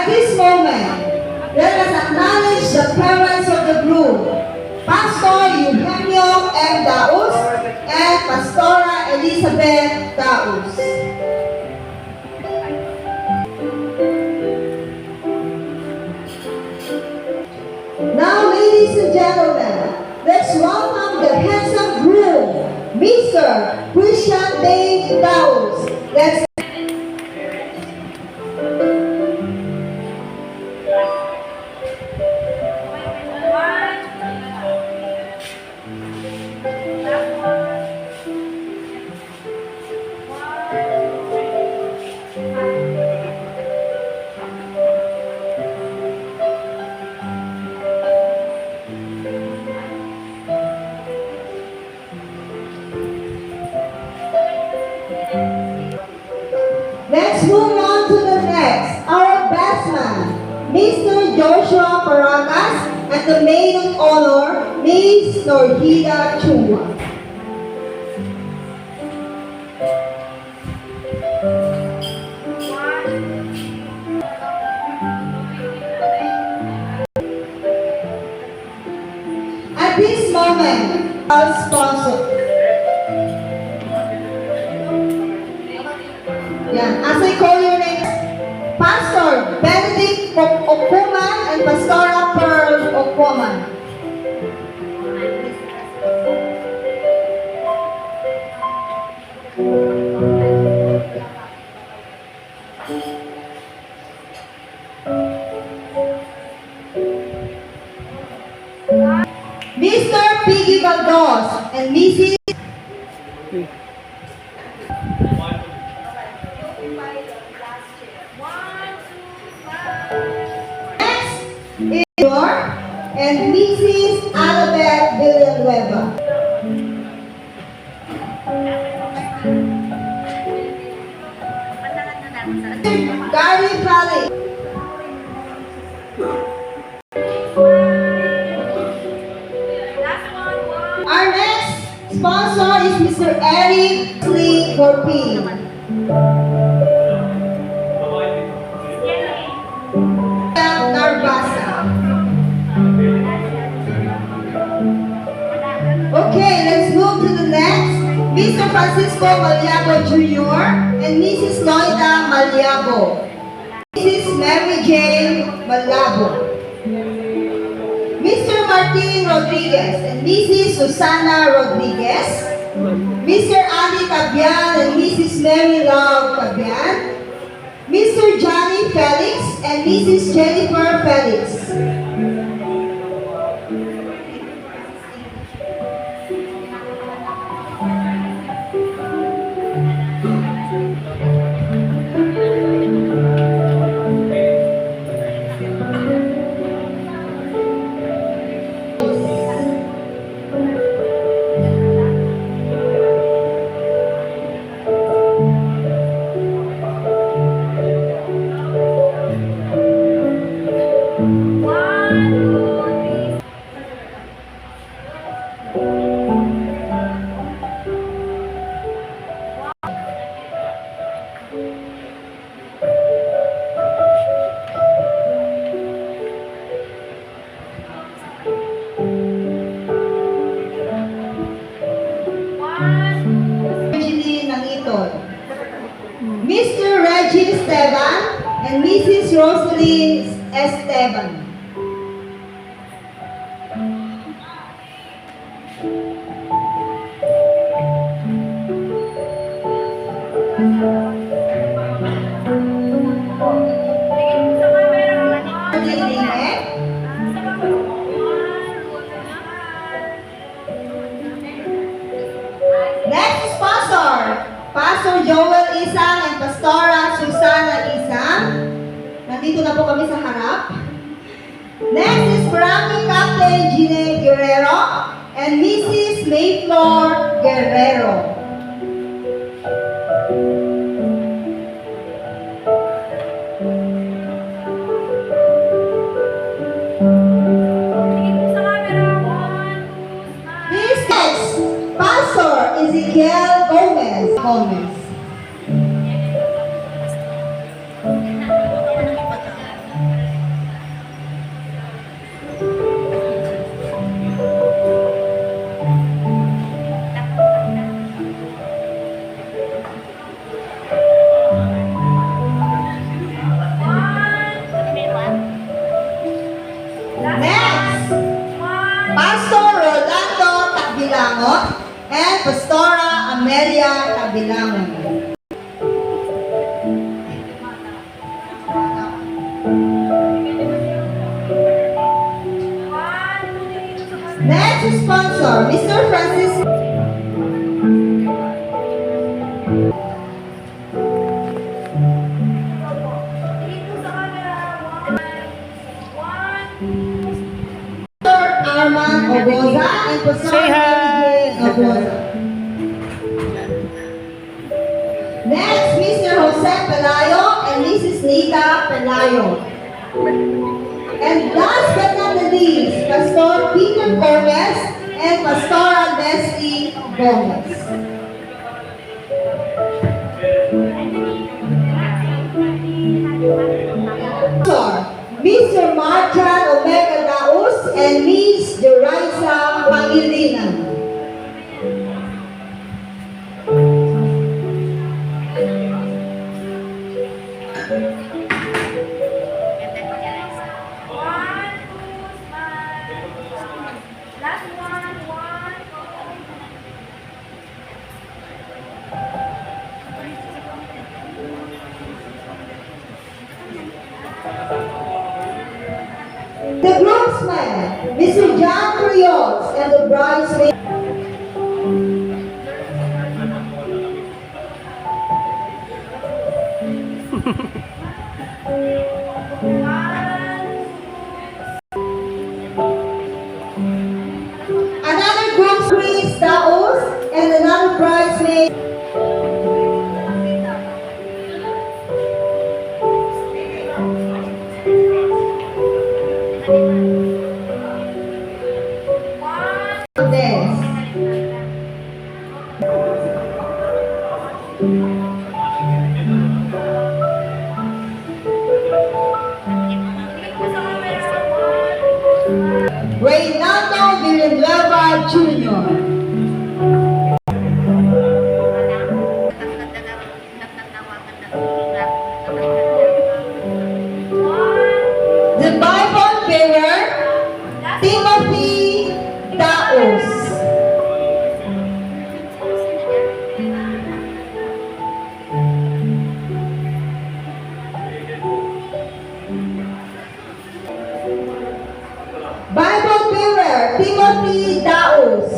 At this moment, let us acknowledge the parents of the group, Pastor Eugenio M. Daus and Pastora Elizabeth Daus. Now, ladies and gentlemen, let's welcome the handsome groom, Mr. Christian Dave Daus. Let's Let's move on to the next. Our best man, Mr. Joshua Paragas, and the maid of honor, Miss Norhida Chua. At this moment, our sponsor. Yan. As I call your name, Pastor Benedict Okuman and Pastora Pearl Okuman. Mr. Piggy Valdos and Mrs. And Mrs. Albert Villanueva. Gary Valley. Our next sponsor is Mr. Eric Lee Corpin. Okay, let's move to the next. Mr. Francisco Maliago Jr. and Mrs. Loida Maliago. Mrs. Mary Jane Malabo. Mr. Martin Rodriguez and Mrs. Susana Rodriguez. Mr. Andy Cabian and Mrs. Mary Love Cabian. Mr. Johnny Felix and Mrs. Jennifer Felix. Mr. Reggie Esteban and Mrs. Rosalie Esteban. Next sponsor, Pastor Joel Isang and Pastora Susana Isang. Nandito na po kami sa harap. Next is Barangay Captain Gine Guerrero and Mrs. Mayflower Guerrero. Ezekiel Gomez. Rhea Tabilangan. Next sponsor, Mr. Francis. Arman Oboza and Pastor Say hi. Oboza. Next, Mr. Jose Pelayo and Mrs. Nita Pelayo. And last but not the least, Pastor Peter Gomez and Pastora Leslie Gomez. Mr. Marjan Omega Daus and Miss Derisa Pangilinan. The groomsman, Mr. John Rios, and the bridesmaid. Another groomsman, Daos, and another bridesmaid. Reynaldo Villanueva Jr. The Bible bearer, Timothy Daos. Bible bearer, Timothy Daos.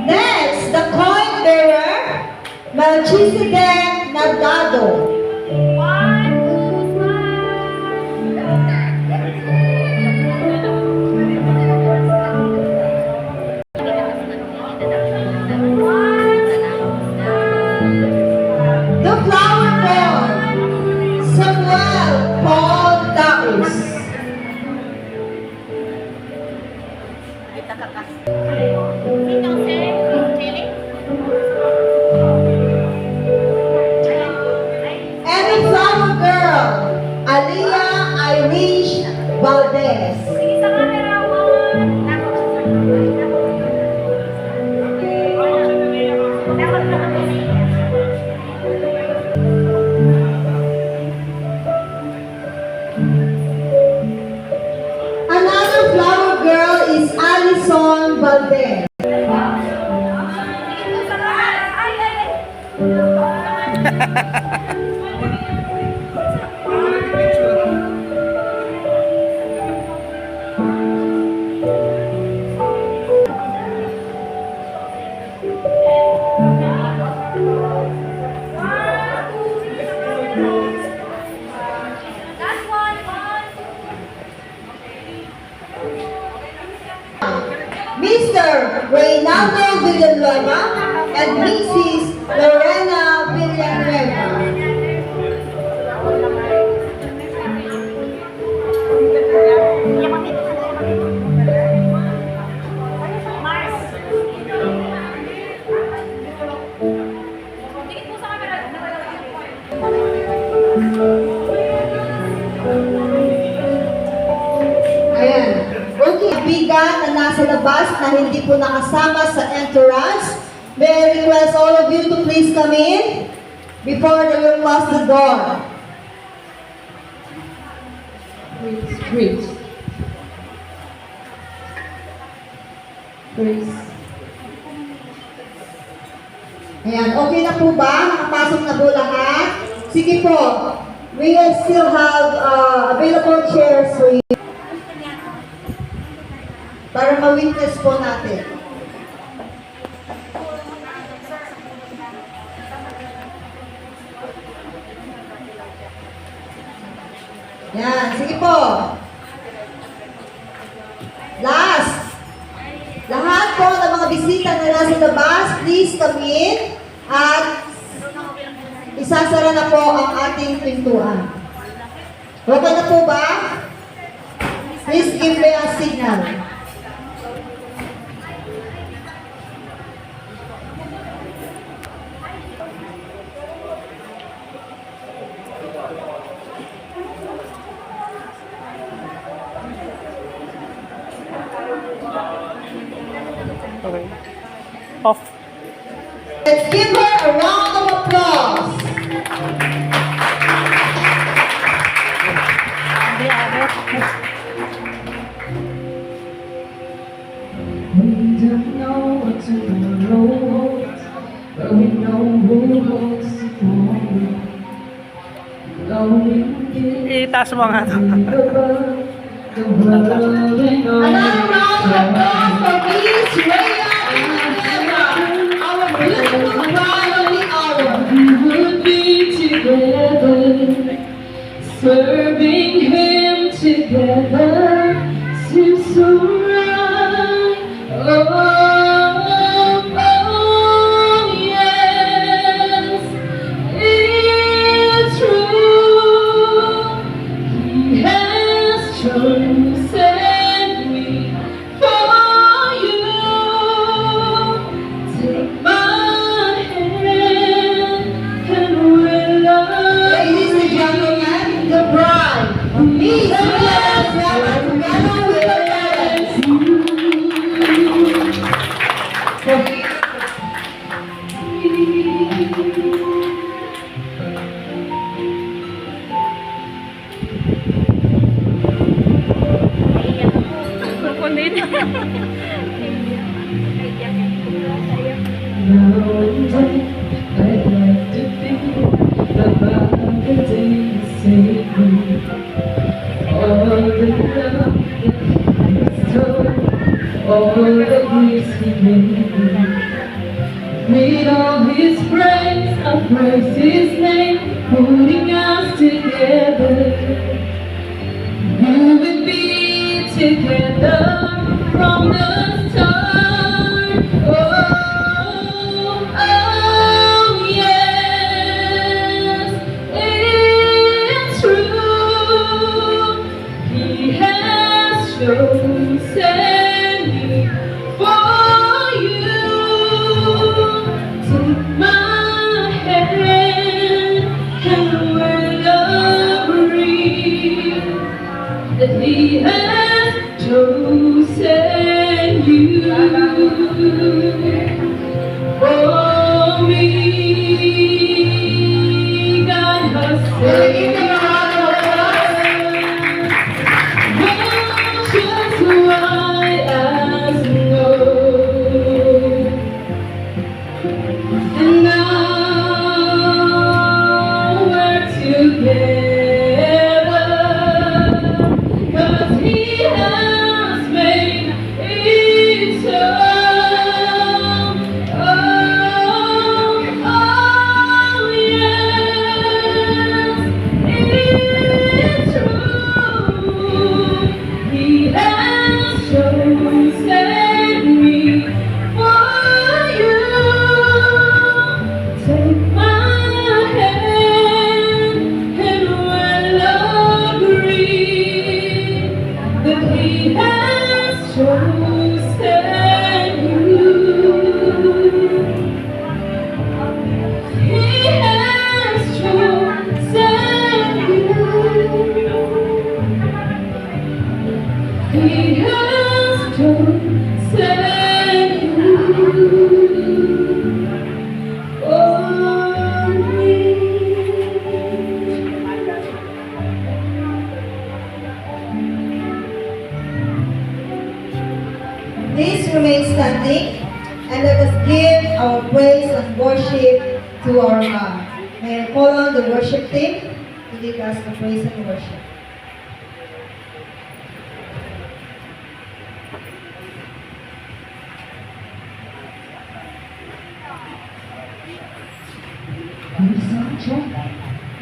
Next, the coin bearer, Melchizedek Nagado. The flower boy, Samuel Paul Daos. And the flower girl, Aliyah Irish Valdez. Another flower girl is Alison Valdez. Mr. Reynaldo Villanueva and Mrs. Lorena Villanueva. Ayan. Okay, bigan na nasa labas na hindi po nakasama sa entrance. May I request all of you to please come in before they will close the door. Grace. Grace. Ayan, okay na po ba? Nakapasok na po lahat? Sige po. We will still have available chairs for you. Para ma-witness po natin. Yan, sige po. Last. Lahat po ng mga bisita na nasa labas, please come in at isasara na po ang ating pintuan. Okay na po ba? Please give me a signal. Okay. Off. Let's give her a round of applause. We don't know what tomorrow holds, but we know who holds tomorrow. Going Itaas mo nga ito. the world and all. Another round of applause for Miss Rhea Inagema, our beautiful bride of the hour. We would be together, serving Him together, seems so right. Oh, yes, it's true. He has chosen me for you. Take my hand and we'll love. Ladies and gentlemen, the bride, Miss Rhea Inagema, together with her parents. Kukunin. Now and then, I'd like to think about the day you saved me. All the love that He bestowed, all the gifts He gave me. With all His grace, I praise His name, putting us together. You and me together from the start. Oh, yes, it's true. He has chosen me for you. Take my hand and we'll agree that He has chosen you for me. God has saved me. Just white as snow, and now we're together. 'Cause He has made it so. Oh, yes, it's true. He has chosen me for you. Take my hand and we'll agree that He has chosen you. He has chosen you. He has chosen you for me. remain standing and let us give our praise and worship to our God. May I call on the worship team to lead us in praise and worship.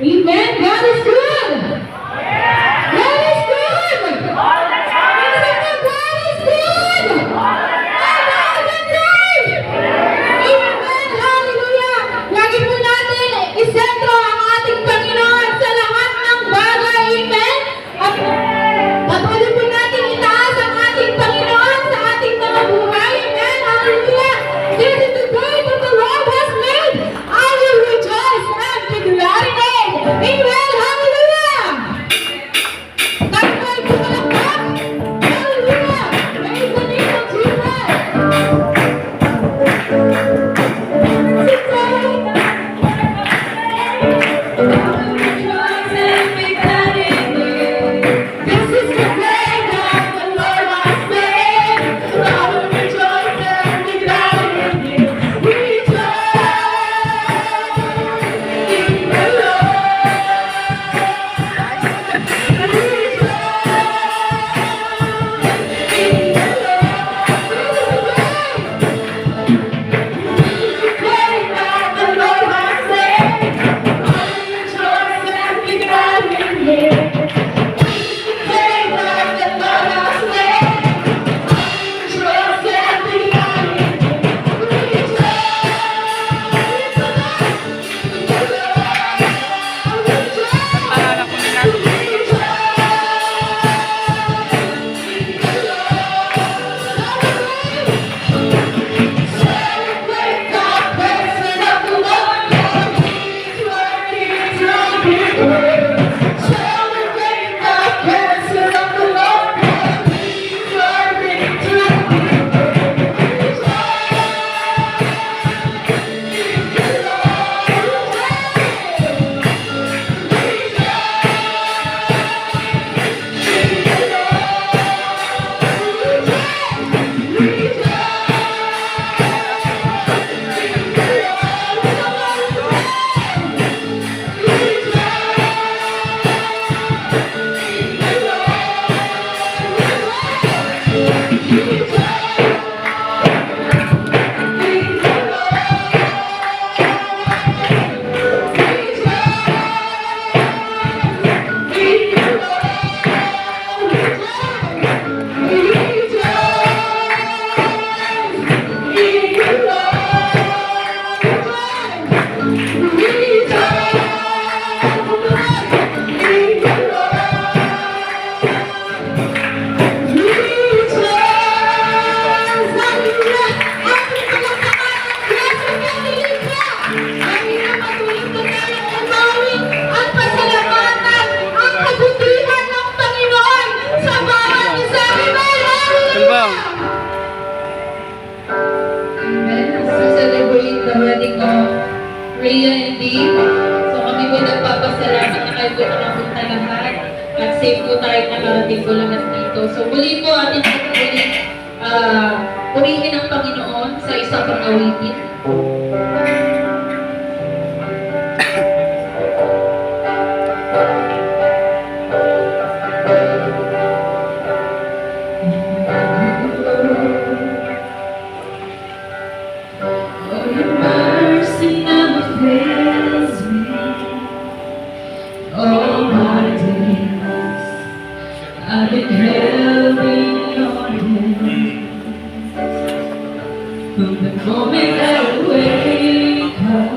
Amen. God is good. God is good. God is good. Amen. Hallelujah. Lagi po natin isentro ang ating Panginoon sa lahat ng bagay. Amen. At patuloy po natin itaas ang ating Panginoon sa ating mga buhay. Amen. Hallelujah. This is the day that the Lord has made. I will rejoice and be glad in it. Amen. Hallelujah. Tayo ay pumalakpak. Hallelujah. Praise the name of Jesus. This is the day that the Lord has made. I will rejoice and be glad in it. Rejoice in the Tulbang. Amen. To celebrate the wedding of Rhea and Dave. So kami po nagpapasalamat na kayo po nakapunta lahat. At safe po tayo nakarating po lahat dito. So muli po atin po muli purihin ang Panginoon sa isa pang awitin. I've been held in your hands from the moment that I wake up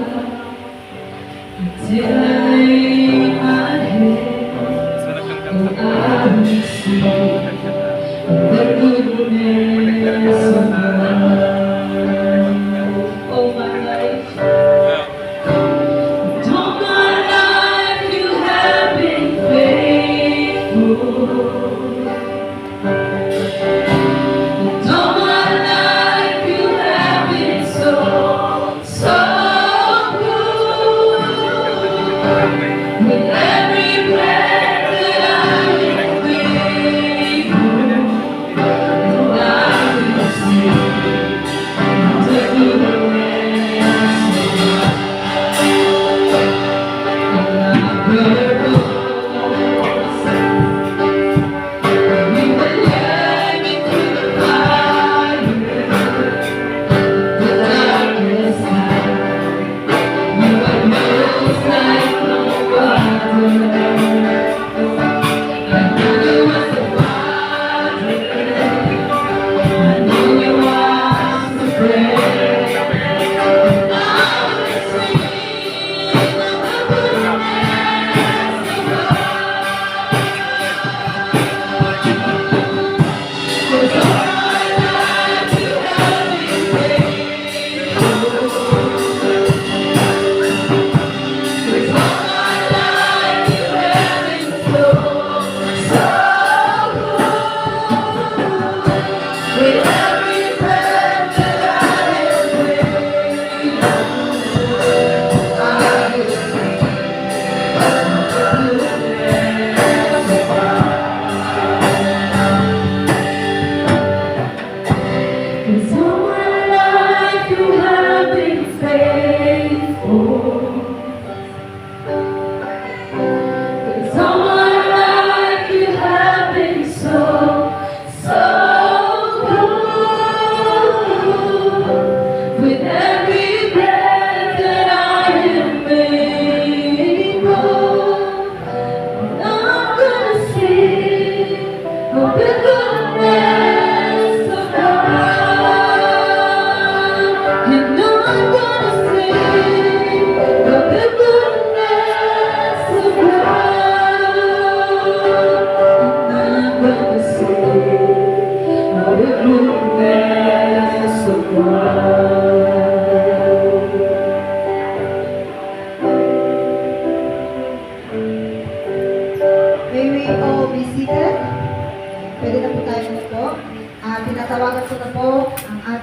until I lay my head. Oh, I will see the goodness of God. Oh, my life. All my life you have been faithful. All my life you have been so, so good. With every breath that I am able, I will sing.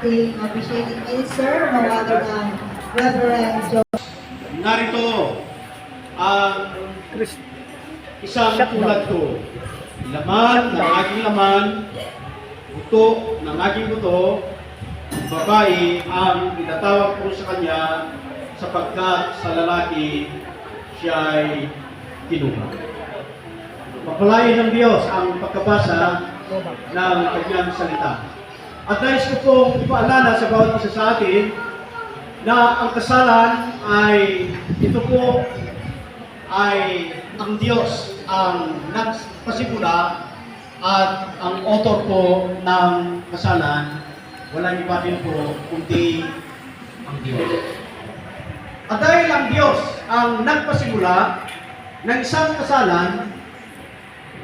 ating appreciated minister, no other than Reverend Joe. Narito ang isang ulat ko. Laman ng aking laman, buto ng aking buto, babae ang itatawag ko sa kanya sapagkat sa lalaki siya ay kinuha. Papalain ng Diyos ang pagkabasa ng kanyang salita. At nais ko pong ipaalala sa bawat isa sa atin na ang kasalan ay ito po ay ang Diyos ang nagpasimula at ang author po ng kasalan walang iba din po kundi ang Diyos. At dahil ang Diyos ang nagpasimula ng isang kasalan,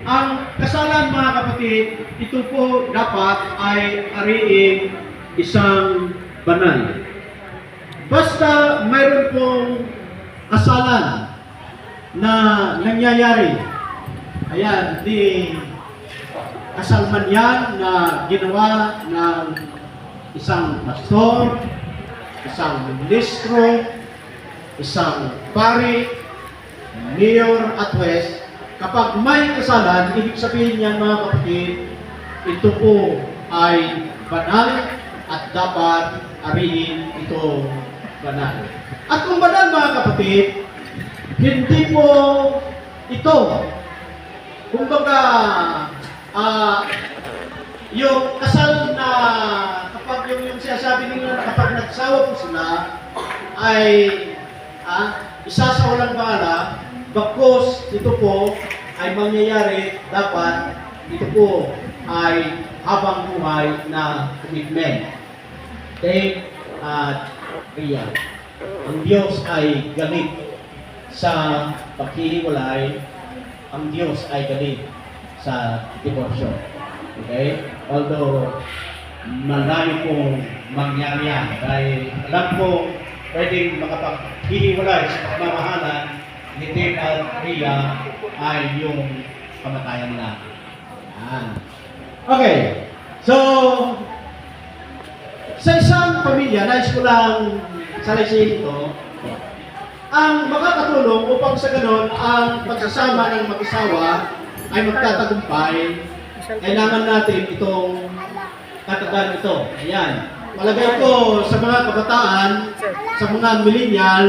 ang kasalan mga kapatid, ito po dapat ay ariing isang banal. Basta mayroon pong kasalan na nangyayari, ayan, di kasal man yan na ginawa ng isang pastor, isang ministro, isang pari, mayor at west, kapag may kasalan, ibig sabihin niyan mga kapatid, ito po ay banal at dapat ariin ito banal. At kung banal mga kapatid, hindi po ito, kumbaga, yung kasal na kapag yung sinasabi ninyo na kapag nagsawa po sila ay isa sa walang bahala, bakos ito po ay mangyayari dapat ito po ay habang buhay na commitment. Dave at Ria. Ang Diyos ay galit sa paghihiwalay. Ang Diyos ay galit sa diborsyo. Okay? Although marami pong mangyari yan dahil alam po pwedeng makapaghihiwalay sa pagmamahalan ni Dave at Ria ay yung kamatayan nila. Okay. So, sa isang pamilya, nais ko lang salaysayin ito, ang makakatulong upang sa ganon ang pagsasama ng mag-asawa ay magtatagumpay, kailangan natin itong katagan ito. Ayan. Palagay ko sa mga kabataan, sa mga millennial,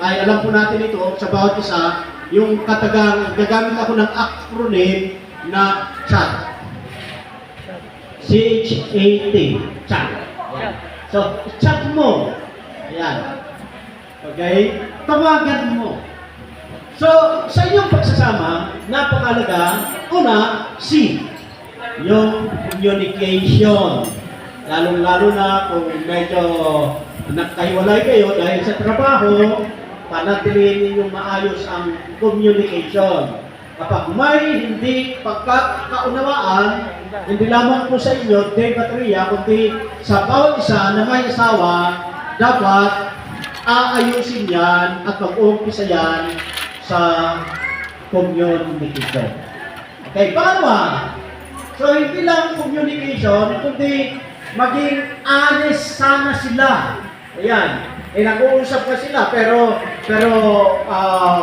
ay alam po natin ito sa bawat isa, yung katagang, gagamit ako ng acronym na CHAT. C-H-A-T. CHAT. Ayan. So, chat mo. Ayan. Okay? Tawagan mo. So, sa inyong pagsasama, napakalaga, una, C. Yung communication. Lalong-lalo na kung medyo nagkahiwalay kayo dahil sa trabaho, panatilihin ninyong maayos ang communication. Kapag may hindi pagkakaunawaan, hindi lamang po sa inyo, Dave at Ria, kundi sa bawat isa na may asawa, dapat aayusin yan at mag-uumpisa yan sa communication. Okay, pangalawa, so hindi lang communication, kundi maging honest sana sila. Ayan. Nag-uusap ka sila, pero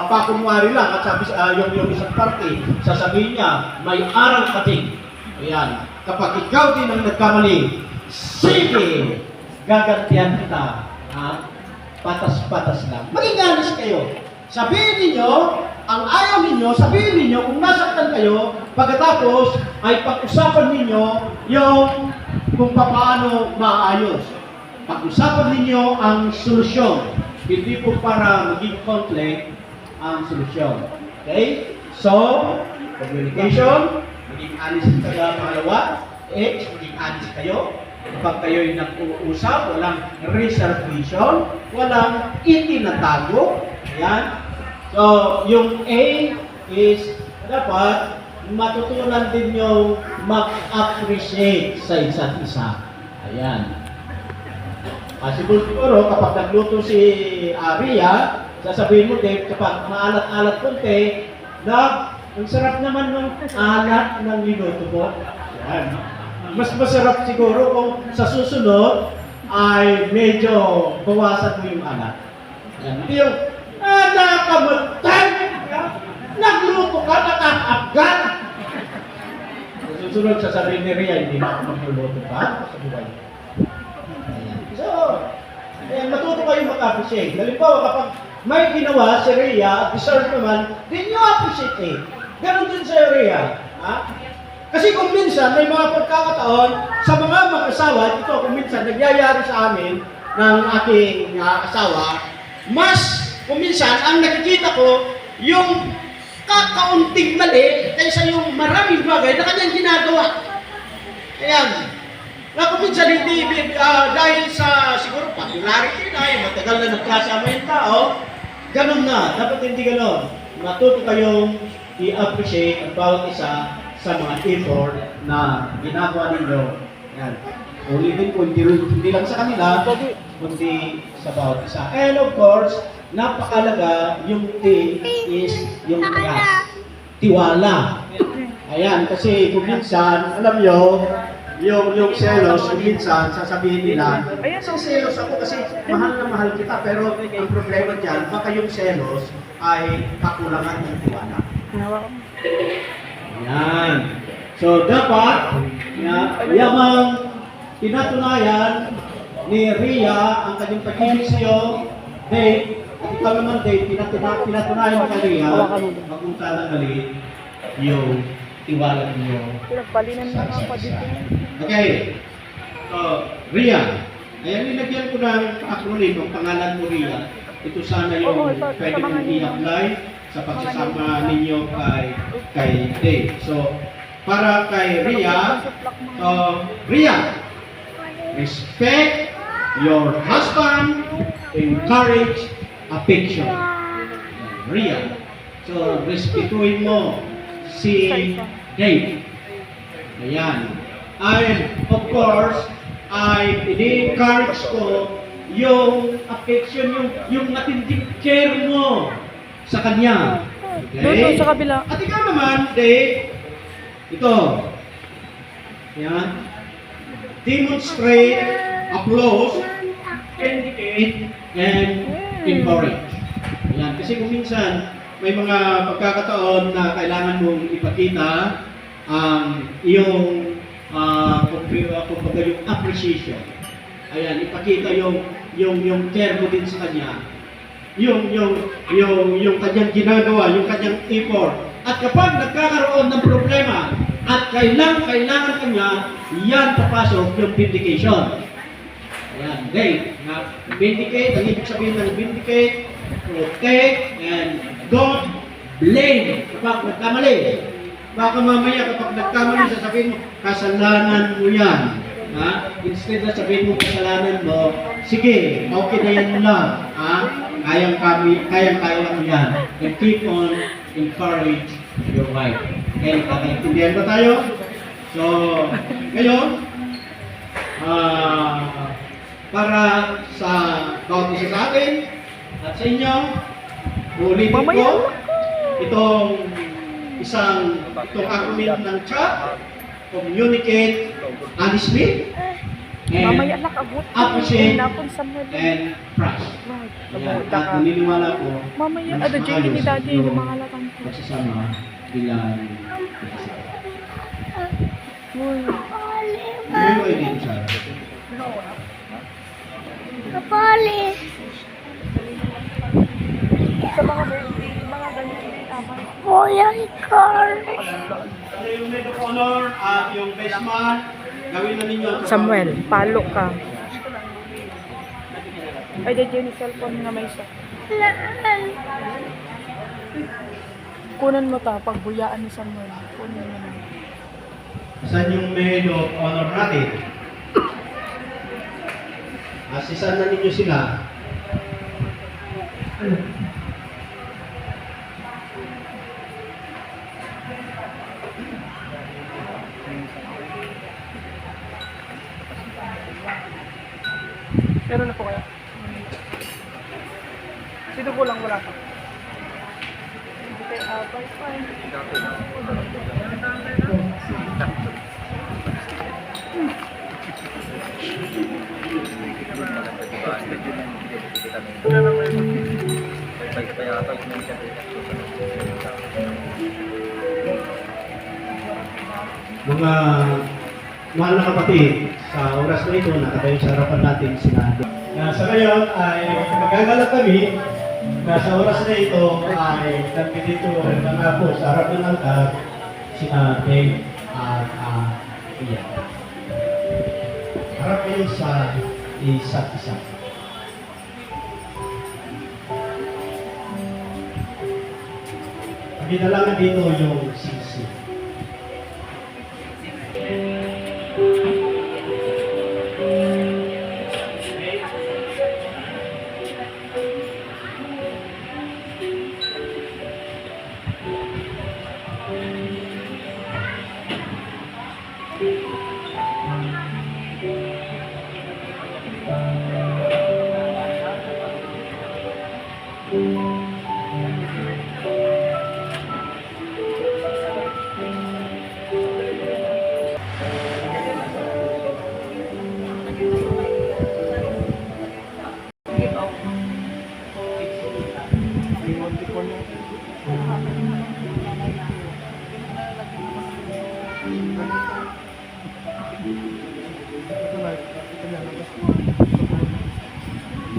pakunwari lang at sabi yung isang party, sasabihin niya, may aral ka din. Ayan. Kapag ikaw din ang nagkamali, sige, gagantihan kita. Patas-patas lang. Maging honest kayo. Sabihin ninyo, ang ayaw ninyo, sabihin ninyo kung nasaktan kayo, pagkatapos ay pag-usapan ninyo yung kung paano maayos. Pag-usapan ninyo ang solusyon. Hindi po para maging conflict ang solusyon. Okay? So, communication, maging honest kayo pangalawa. H, maging honest kayo. Kapag kayo'y nag-uusap, walang reservation, walang itinatago. Ayan. So, yung A is dapat matutunan din yung mag-appreciate sa isa't isa. Ayan. Siguro kapag nagluto si Ria, sasabihin mo din, kapag maalat-alat konti, na, ang sarap naman ng alat ng niluto ko. Ayan. Mas masarap siguro kung sa susunod, ay medyo bawasan mo yung alat. Yan. Hindi yung, nakamatay ka, nagluto ka, nakakagad. Susunod sa sabihin ni Rhea, hindi na ako magluluto pa sa buhay. Ayan. So, ayan, matuto kayong mag-appreciate. Halimbawa, kapag may ginawa si Rhea at deserve naman, din nyo appreciate eh. Ganon din sa Rhea. Ha? Kasi kung minsan, may mga pagkakataon sa mga mag-asawa, ito kung minsan, nagyayari sa amin ng aking asawa, mas kung minsan, ang nakikita ko, yung kakaunting mali kaysa yung maraming bagay na kanyang ginagawa. Ayan. Na kung minsan hindi, dahil sa siguro popularity na, yung matagal na nagkasama yung tao, ganun na. Dapat hindi ganun. Matuto kayong i-appreciate ang bawat isa sa mga effort na ginagawa ninyo. Yan. Ulitin ko, hindi lang sa kanila, kundi sa bawat isa. And of course, napakalaga yung T is yung trust. Tiwala. Ayan, kasi kung minsan, alam nyo, yung selos, kung minsan, sasabihin nila, selos ako kasi mahal na mahal kita, pero ang problema dyan, baka yung selos ay kakulangan ng tiwala. Ayan. So, dapat, yamang pinatunayan ni Rhea ang kanyang pag-ibig sa'yo, Dave, at ikaw naman, Dave, pinatunayan mo kay Rhea, magpunta ng galit yung tiwala niyo sa isa't isa. Okay. So, Rhea, ayan, nilagyan ko ng acronym, ang pangalan mo, Rhea. Ito sana yung pwede mong i-apply sa pagsasama ninyo kay Dave. So, para kay Rhea, Rhea, respect your husband, encourage affection. Rhea. So, respetuhin mo si Dave. Ayan. And, of course, ay ini-encourage ko yung affection, yung matinding care mo sa kanya. Okay? Doon sa kabila. At ikaw naman, Dave, ito. Yan. Demonstrate, applause, indicate, and encourage. Yan. Kasi kung minsan, may mga pagkakataon na kailangan mong ipakita ang iyong kumbaga yung appreciation. Ayan, ipakita yung care mo din sa kanya. Yung kanyang ginagawa, yung kanyang effort. At kapag nagkakaroon ng problema at kailangan kanya, yan papasok yung vindication. Ayan, Dave, na vindicate, ang ibig sabihin ng vindicate, protect, and don't blame kapag nagkamali. Baka mamaya kapag nagkamali, sasabihin mo, kasalanan mo yan. Ha? Instead na sabihin mo kasalanan mo, sige, okay na yan lang. Ha? Kayang-kaya mo yan. And keep on encourage your wife. Okay, kakaintindihan ba tayo? So, ngayon, para sa bawat isa sa atin at sa inyo, ulitin ko itong acronym ng chat, communicate honestly, and appreciate, and trust. Ayan, at naniniwala ko, Mamaya, mas Jay, ni Daddy, yung yung mga lakan ko. pagsasama bilang isa. Ano mo din siya? Kapali. Sa mga ganyan, Kuya Ikaw. Ano yung maid of honor at yung best man, gawin na ninyo. Samuel, palo ka. Ay, dyan yung cellphone na may isa. Kunan mo ta, pagbuyaan ni Samuel. Kunan mo na. Saan yung maid of honor natin? Asisan na ninyo sila. Meron na po kaya? Dito po lang, wala pa. Okay, bye-bye. Mga mahal na kapatid, sa oras na ito, nakatayo sa harapan natin Senado. Sa ngayon ay magagalak kami na sa oras na ito ay nandito na po sa harap ng altar sina Dave at Ian. Harap kayo sa isa't isa. Pagdalagan dito yung sisi.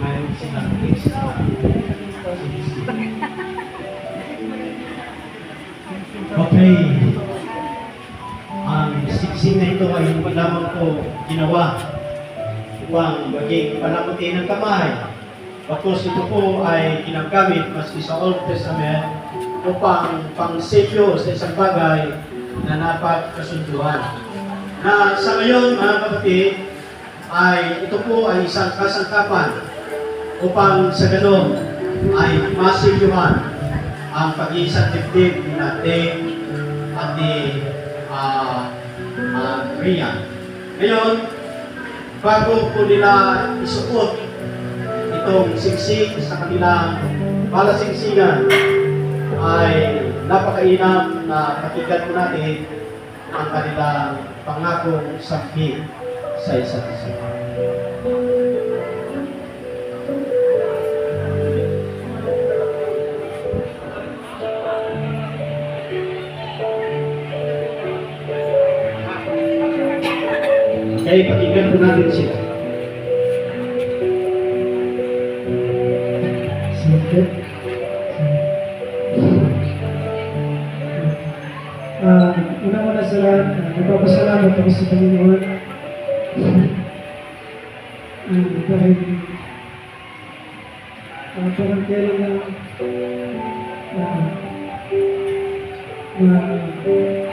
Mayroon silang okay. Ang siksing na ito ay hindi lamang po ginawa upang maging panamuti ng kamay. Bakos ito po ay ginagamit maski sa Old Testament upang pang-selyo sa isang bagay na napagkasunduan. Na sa ngayon, mga kapatid, ay ito po ay isang kasangkapan upang sa ganon ay masilyuhan ang pag-iisang dibdib ni Dave at ni Rian. Ngayon, bago po nila isuot itong siksik sa kanilang palasingsingan, ay napakainam na pakinggan po natin ang kanilang pangakong sabi sa isa't isa. Kaya pakinggan po natin sila. Una-una sa lahat, nagpapasalamat ako sa Panginoon. Dahil parang kailan na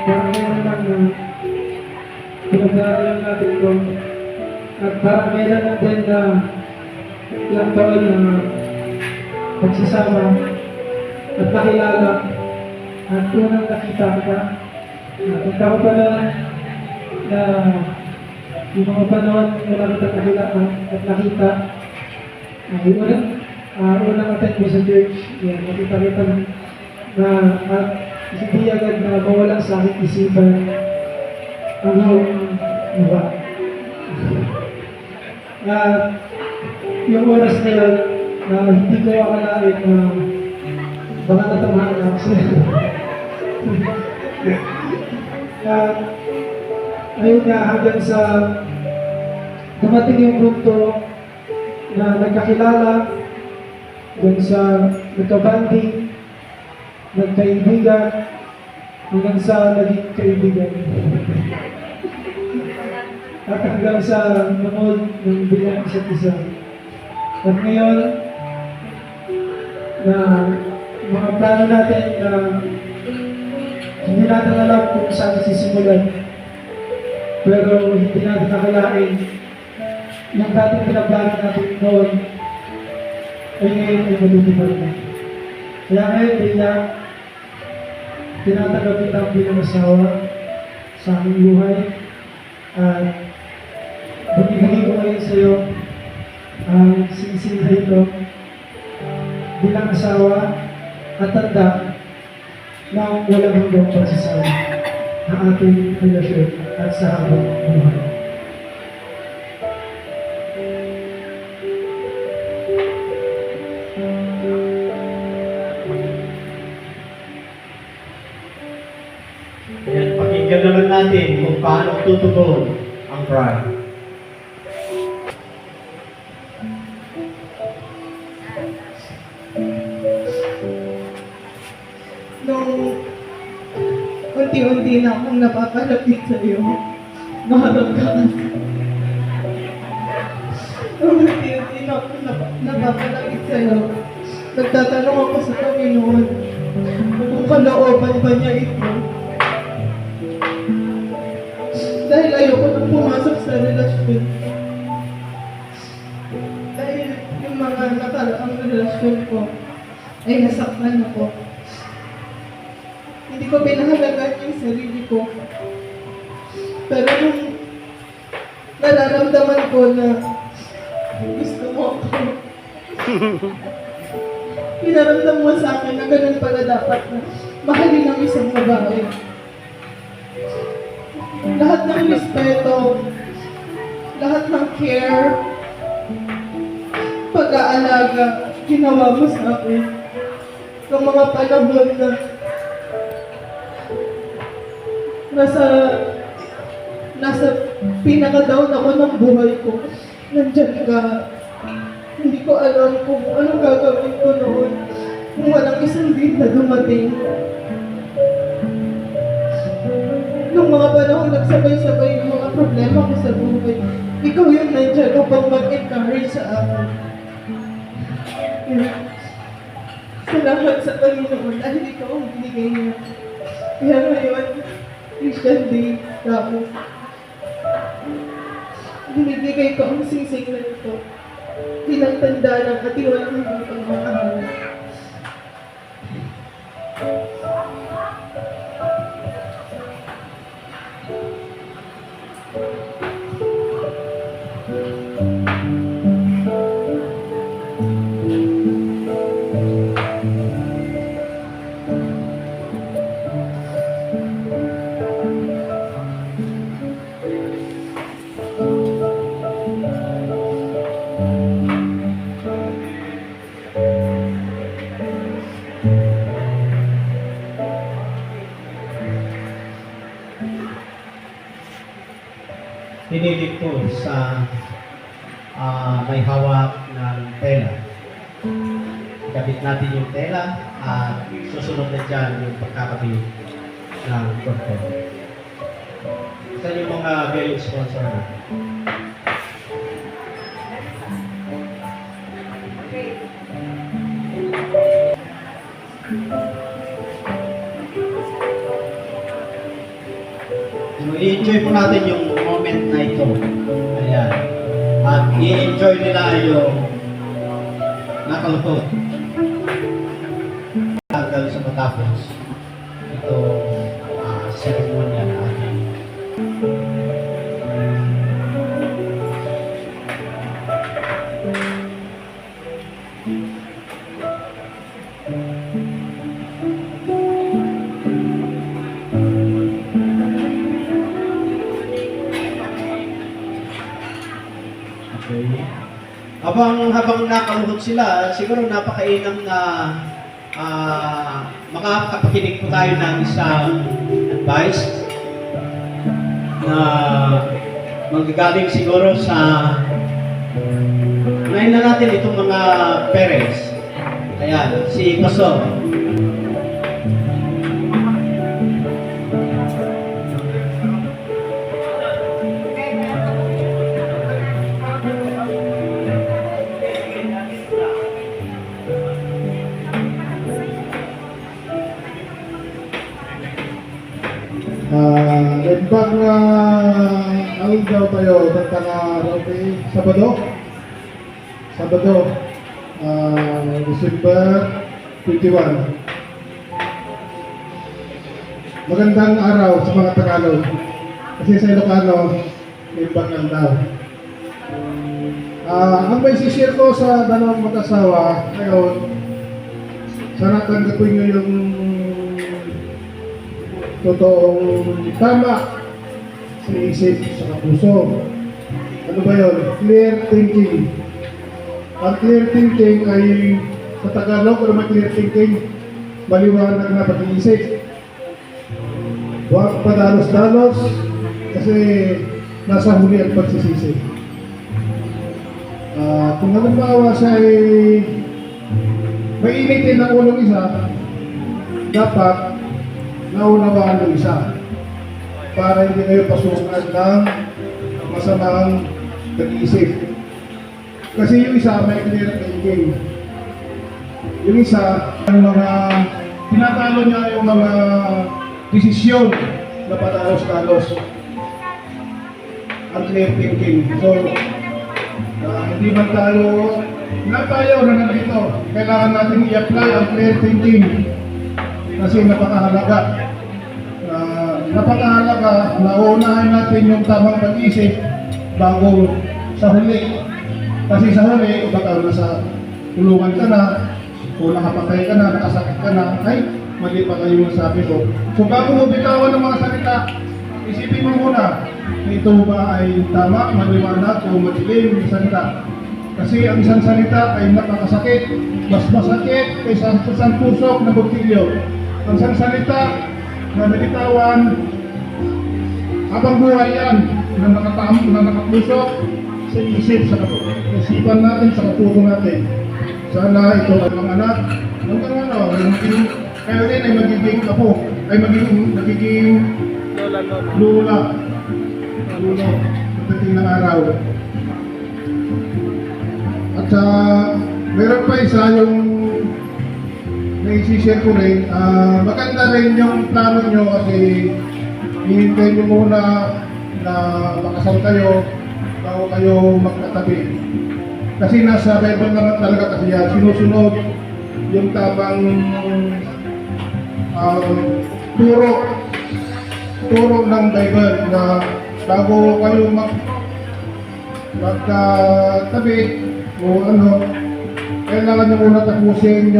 parang meron lang na pinag-aaral natin ko at parang meron lang din na ilang taon na pagsasama at nakilala at unang nakita ka. Nakita ko pala na yung mga panahon wala kita nakilala at nakita unang attend ko sa church, nakita kita na at hindi agad na mawala sa aking isipan ang iyong mukha. At yung oras na yun na hindi ko akalain na baka natamaan ako sila. Ayun nga, hanggang sa dumating yung punto na nagkakilala, hanggang sa nagkabanding, nagkaibigan, hanggang sa naging kaibigan. At hanggang sa nanood ng bilang isa't isa. At ngayon, na mga plano natin na hindi natin alam kung saan sisimulan. Pero hindi natin nakalain yung dating pinaplano natin noon ay ngayon ay matutupad na. Kaya ngayon bilang tinatanggap kita bilang asawa sa aking buhay at binibigay ko ngayon sa iyo ang singsing na ito bilang asawa at tanda na walang hanggang pagsasama ng ating relasyon at sa habang buhay. kung paano tutugon ang bride. Nung unti-unti na akong napapalapit sa iyo, maharamdaman ko. Nung unti-unti na akong napapalapit sa iyo, nagtatanong ako sa Panginoon kung kalooban ba niya ito. Dahil ayoko nang pumasok sa relasyon. Dahil yung mga nakaraang relasyon ko ay nasaktan ako. Hindi ko pinahalagaan yung sarili ko. Pero nung nararamdaman ko na gusto mo ako, pinaramdam mo sa akin na ganun pala dapat na mahalin ang isang babae. Lahat ng respeto, lahat ng care, pag-aalaga, ginawa mo sa akin. Ng mga panahon na nasa pinaka-down ako ng buhay ko. Nandyan ka. Hindi ko alam kung anong gagawin ko noon kung walang isang din na dumating. Nung mga panahon nagsabay-sabay yung mga problema ko sa buhay, ikaw yung nandyan upang mag-encourage sa akin. Kaya, salamat sa Panginoon dahil ikaw ang binigay niya. Kaya ngayon, Christian Day, tapos binibigay ko ang singsing na ito bilang tanda ng ating walang hanggang pagmamahal. Pinilit ko sa may hawak ng tela. Ikabit natin yung tela at susunod na dyan yung pagkakabit ng curtain. Ito yung mga very sponsor natin. So, i-enjoy po natin yung moment na ito. Ayan. At i-enjoy nila yung nakalukot. Hanggang sa matapos itong seremonya na ating habang nakaluhod sila, siguro napakainam na makakapakinig po tayo ng isang advice na manggagaling siguro sa unahin na natin itong mga parents. Ayan, si Pastor. Lembang awin daw tayo tentang roti Sabado, December 21. Magandang araw sa mga Tagalog. Kasi sa Ilocano, lembang lang daw. Ang may sishare ko sa dalawang mag-asawa ngayon, sana tanggapin nyo yung totoong tama sa isip, sa puso. Ano ba yun? Clear thinking. Ang clear thinking ay sa Tagalog, kung may clear thinking, maliwanag na pag-iisip. Huwag padalos-dalos, Kasi nasa huli ang pagsisisi. Kung halimbawa siya ay mainitin ang ulong isa, dapat naunawaan ng isa para hindi kayo pasukan ng masamang pag-iisip. Kasi yung isa may clear thinking. Yung isa, ang mga tinatalo niya yung mga desisyon na patalos-talos. Ang clear thinking. So, hindi man tayo na nandito. Kailangan natin i-apply ang clear thinking kasi napakahalaga. Napakahalaga na uunahin natin yung tamang pag-isip bago sa huli. Kasi sa huli, baka nasa tulungan ka na, o nakapatay ka na, nakasakit ka na, ay, mali pa kayo yung sabi ko. So bago mo bitawan ng mga salita, isipin mo muna, ito ba ay tama, maliwanag o madilim yung salita. Kasi ang isang salita ay napakasakit, mas masakit kaysa isang pusok na bugtilyo. Ang isang salita na nabitawan, habang buhay yan, na nakapusok sa isip, sa isipan natin, sa kapuso natin. Sana ito ay mga anak, kayo din ay magiging apo, ay magiging lula. Pagdating ng araw. At meron pa isa yung naisishare ko rin. Maganda rin yung plano nyo kasi hihintay nyo muna na makasal kayo bago kayo magkatabi. Kasi nasa Bible naman talaga kasi yan. Sinusunod yung tamang turo ng Bible na bago kayo magkatabi o ano, kailangan nyo muna tapusin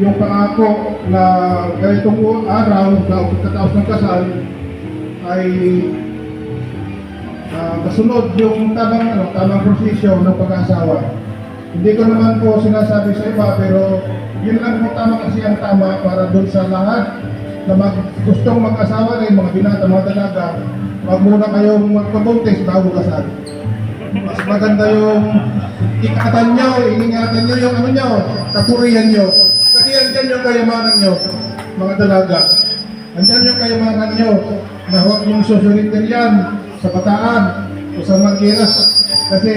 yung pangako na ganitong araw na pagkatapos ng kasal ay kasunod yung tamang prosesyo ng pag-asawa. Hindi ko naman po sinasabi sa iba, pero yun lang po tama kasi ang tama para doon sa lahat na gustong mag-asawa rin, mga binata, mga dalaga, wag muna kayong magpabuntis bago kasal. Mas maganda yung ikatan nyo, iningatan nyo yung ano nyo, kapurihan nyo. Kasi andyan yung kayamanan nyo, mga dalaga. Andyan yung kayamanan nyo na huwag mong susuritin yan sa bataan o sa mag-ira. Kasi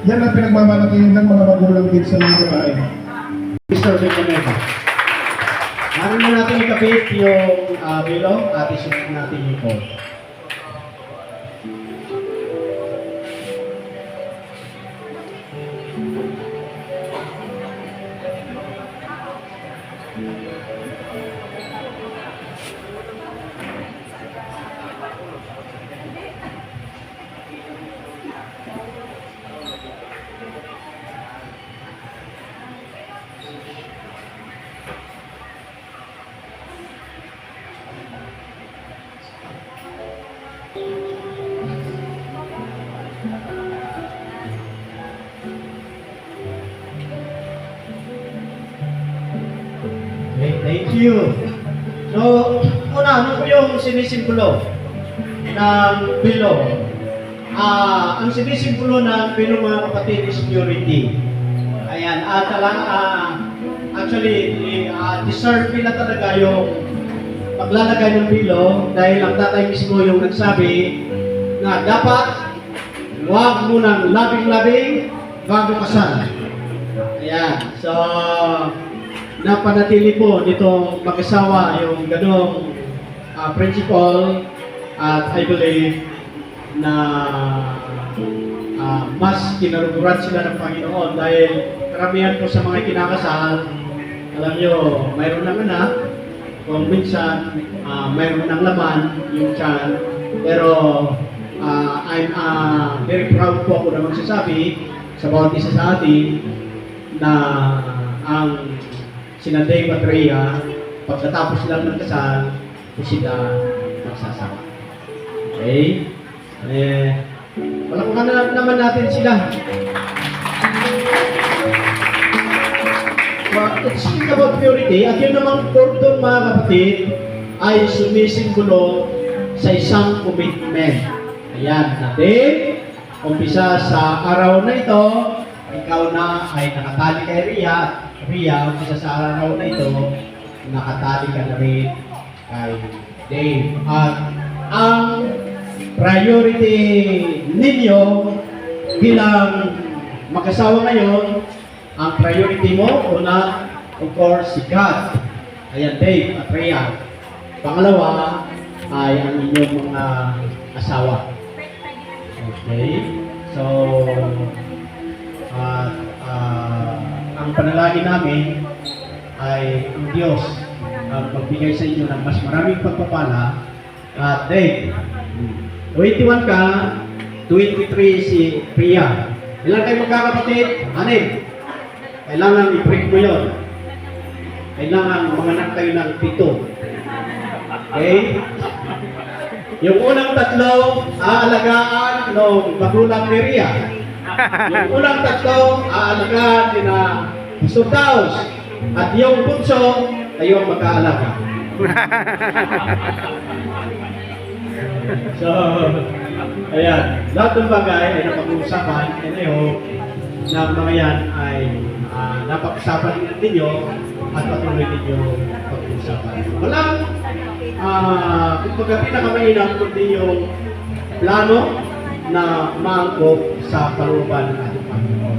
yan ang pinagmamalaki ng mga magulang din sa mga babae. Mr. Benjamin. Narin na natin ikapit yung bilong at isunod natin yung call. Okay, thank you. So, una, ano po yung sinisimbolo ng bilong? Ang sinisimbolo ng bilong mga kapatid is purity. Ayan, at actually, deserve nila talaga yung paglalagay ng bilong dahil ang tatay mismo yung nagsabi na dapat huwag munang labing-labing bago kasal. Ayan, so napanatili po nitong mag-asawa yung ganong principle at I believe na mas kinaruguran sila ng Panginoon dahil karamihan po sa mga kinakasal, alam nyo, mayroon ng anak, kung minsan mayroon ng laman yung tiyan, pero I'm very proud po ako na magsasabi sa bawat isa sa atin na ang sina Dave at Rhea, pagkatapos lang ng kasal, sila magsasama. Okay? Palakpakan na naman natin sila. Speaking about purity, at yun namang cordon mga kapatid, ay sumisimbolo sa isang commitment. Ayan, na Dave, umpisa sa araw na ito, ikaw na ay nakatali kay Ria. Ria, umpisa sa araw na ito, nakatali ka na rin kay Dave. At ang priority ninyo bilang mag-asawa ngayon, ang priority mo, una, of course, si God. Ayan, Dave at Rhea. Pangalawa ay ang inyong mga asawa. Okay? So, ang panalangin namin ay ang Diyos ang magbigay sa inyo ng mas maraming pagpapala. At Dave, 21 ka, 23 si Rhea. Ilan kayo magkakapatid? 6. Kailangan i-break mo yun. Kailangan manganak kayo ng 7. Okay? Yung unang 3, aalagaan ng magulang ni Ria. Yung unang 3, aalagaan ni na Sultaos. At yung bunso, kayo ang mag-aalaga. So, ayan. Lahat ng bagay ay napag-uusapan. And I hope na mga yan ay napag-usapan ninyo at patuloy ninyo pag-uusapan. Walang kumbaga pinakamainam kundi yung plano na maangkop sa kalooban ng ating Panginoon.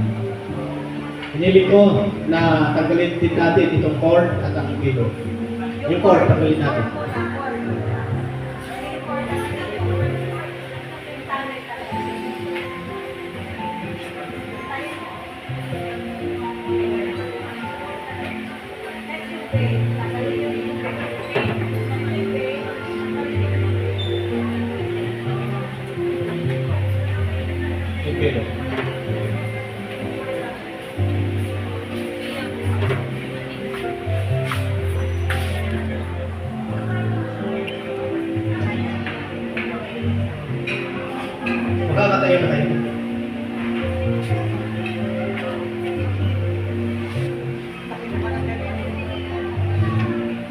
Hiniling ko na tanggalin din natin itong cord at ang kilo. Yung cord, tanggalin natin. Pero makakatayo na kayo.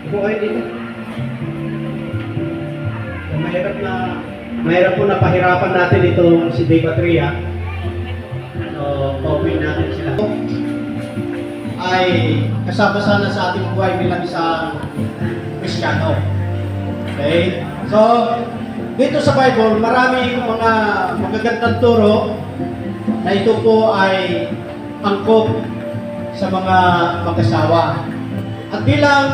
Upo kayo dito. Mahirap po na pahirapan natin itong si Dave at Rhea. Paupuin natin sila. Ay kasama sana sa ating buhay bilang isang Kristiyano. Okay? So, dito sa Bible, maraming mga magagandang turo na ito po ay angkop sa mga mag-asawa. At bilang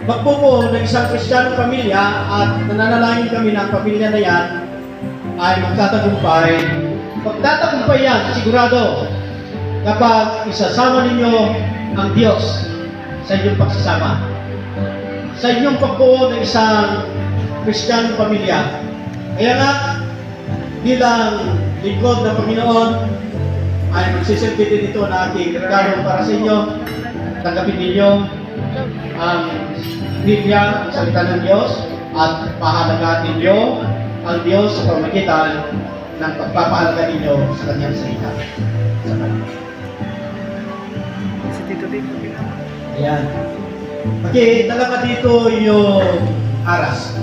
magbubuo ng isang Kristiyanong pamilya at nananalangin kami na ang pamilya na yan ay magtatagumpay. Magtatagumpay yan, sigurado, kapag isasama ninyo ang Diyos sa inyong pagsasama. Sa inyong pagbuo ng isang Kristiyanong pamilya. Kaya nga, bilang lingkod ng Panginoon, ay magsisilbi din ito na ating regalo para sa inyo. Tanggapin ninyo ang Biblia, ang salita ng Diyos, at pahalagaan ninyo ang Diyos sa pamagitan ng pagpapahalaga ninyo sa kanyang salita. Ayan. Okay, talaga dito yung aras.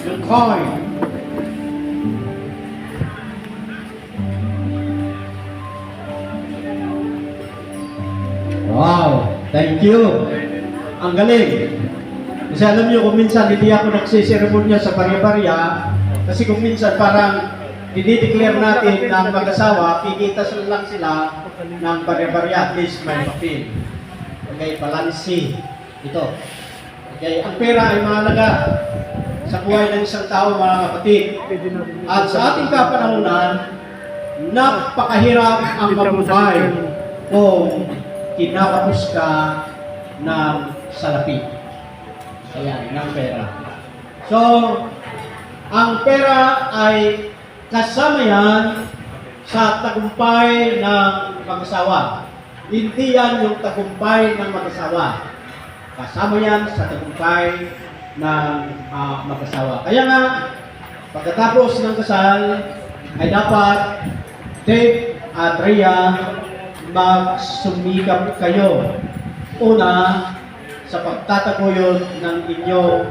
Yung coin. Wow, thank you. Ang galing. Kasi alam niyo, kung minsan hindi ako nagsiseremonya sa barya-barya, kasi kung minsan parang dinideclare natin na ang mag-asawa, kikita lang sila ng barya-barya, at least may papel. Okay, balansi. Ito. Okay, ang pera ay mahalaga sa buhay ng isang tao, mga kapatid. At sa ating kapanahunan, napakahirap ang mabuhay kung kinakapos ka ng salapi. Ayan, ng pera. So, ang pera ay kasama yan sa tagumpay ng mag-asawa. Hindi yan yung tagumpay ng mag-asawa. Kasama yan sa tagumpay ng mag-asawa. Kaya nga, pagkatapos ng kasal, ay dapat Dave at Rhea magsumikap kayo. Una, sa pagtataguyod ng inyong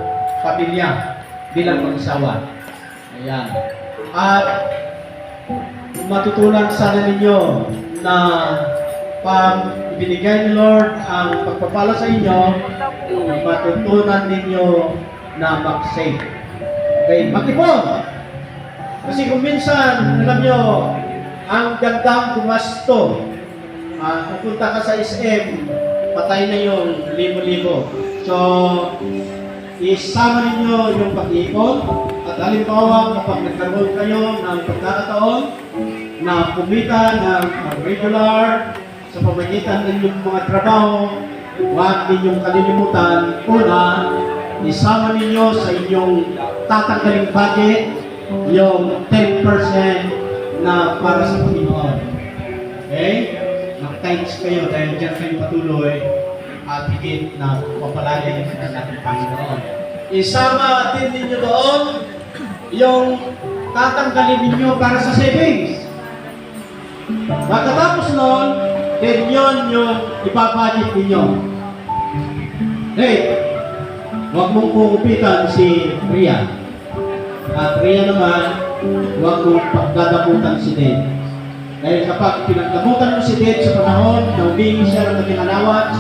pamilya bilang mag-asawa. Ayan. At matutunan sana ninyo na pag ibinigay ni Lord ang pagpapala sa inyo, matutunan ninyo na mag-save. Okay, mag-ipon. Kasi kung minsan, alam nyo, ang gandang gumasto, pupunta ka sa SM, patay na yung libo-libo. So, isama ninyo yung pag-iipon at halimbawa kapag nagkaroon kayo ng pagkakataon na kumita ng regular sa pamagitan ng inyong mga trabaho, huwag ninyong kalilimutan. Una, isama ninyo sa inyong tatanggaling budget yung 10% na para sa Panginoon. Okay? Mag-thanks kayo dahil dyan kayo patuloy at higit na papalagay ng ating Panginoon. Isama din ninyo doon yung tatanggalin ninyo para sa savings. Pagkatapos noon, then yun yung ibabudget ninyo. Hey, huwag mong kukupitan si Ria. At Ria naman, huwag mong pagdadamutan si Dave. Dahil kapag pinagdamutan mo si Dave sa panahon na humingi siya ng naging allowance,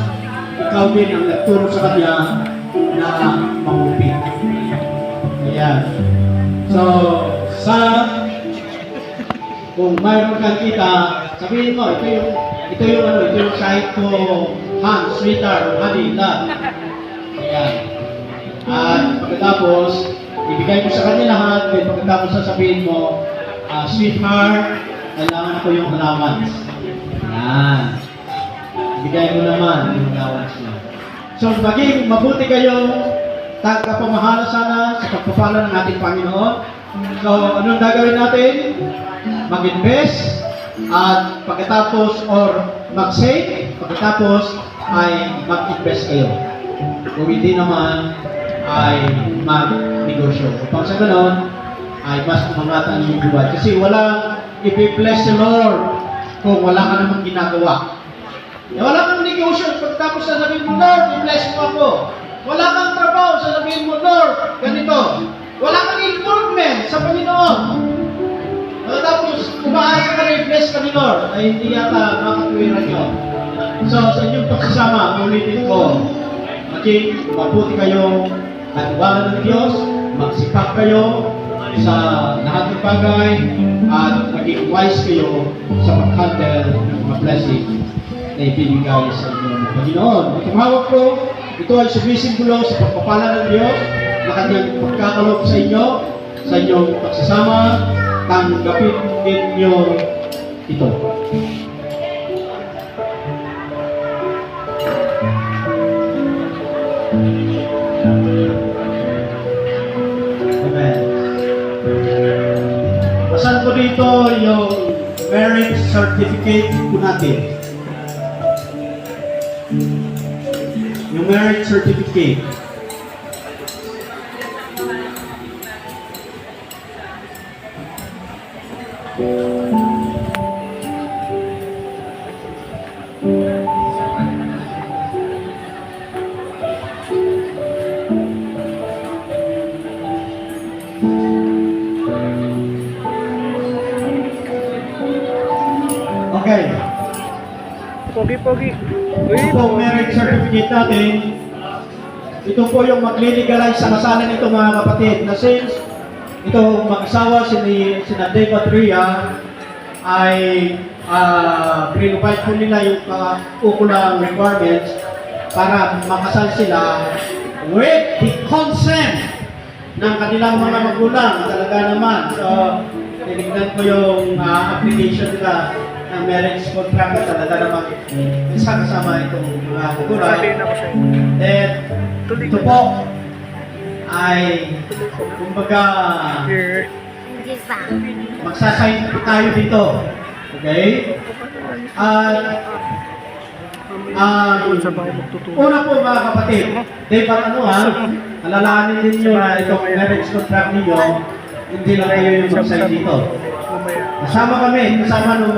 ikaw din ang nagturo sa kanya na mangupit. Ayan. So, kung mayroon kang kita, sabihin mo, ito yung site ko, Han, sweetheart, honey, love. Ayan. At pagkatapos, ibigay mo sa kanya lahat, then pagkatapos sasabihin mo, sweetheart, kailangan ko yung allowance. Ayan. Ibigay mo naman yung allowance mo. So, maging mabuti kayong tagapamahala sana sa pagpapala ng ating Panginoon. So, anong gagawin natin? Mag-invest at pagkatapos or mag-save, pagkatapos ay mag-invest kayo. Kung hindi naman ay mag-negosyo. Upang sa ganon ay mas umangatan yung buwan. Kasi walang i-bless the Lord kung wala ka namang ginagawa. Wala kang negosyo, pagkatapos sasabihin mo, Lord, i-bless mo ako. Wala kang trabaho, sasabihin mo, Lord, ganito. Wala kang involvement sa Panginoon. Tapos, umaasa ka na i-bless ka ni Lord, ay hindi yata makatuwiran nyo. So, sa inyong pagsasama, ulitin ko, maging mabuti kayo, natiwala ng Diyos, magsipag kayo sa lahat ng bagay, at maging wise kayo sa pag-handle ng mga blessing na ibibigay sa inyo ng Panginoon. Itong hawak ko, ito ay sumisimbolo sa pagpapala ng Diyos na kanyang pagkakalob sa inyo, sa inyong pagsasama, tanggapin ninyo ito. Amen. Pasan ko dito yung marriage certificate ko natin. Yung marriage certificate. Okay. Pogi-pogi. Itong marriage certificate natin, ito po yung maglilegalize sa kasalan nito mga kapatid. Na since ito mag-asawa sina Dave at Rhea ay prinupide po nila yung ukulang requirements para makasal sila with the consent ng kanilang mga magulang. Talaga naman. So, tinignan ko yung application nila ng marriage contract, talaga naman isa kasama itong mga magulang. Then, ito po ay kumbaga magsasign tayo dito. Okay? Una po mga kapatid, dapat alalahanin ninyo na itong marriage contract ninyo, hindi lang kayo yung mag-sign dito. Kasama kami, kasama ng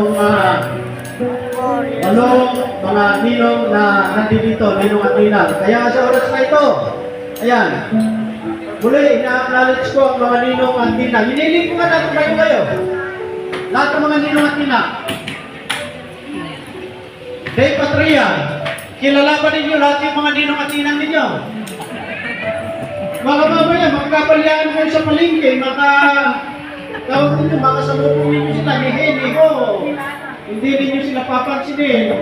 mga ninong na nandito, ninong at ninang. Kaya sa oras na ito, ayan, Muli, ina-acknowledge ko ang mga ninong at nina. Hiniling ko nga natin kayo. Lahat ng mga ninong at nina. Day Patria, kilala ba ninyo lahat yung mga ninong at ninang ninyo? Mga mamaya, magkapalyaan kayo sa palengke, tawag ninyo, makasalubong ninyo sila, niho. Hindi ninyo sila papansinin.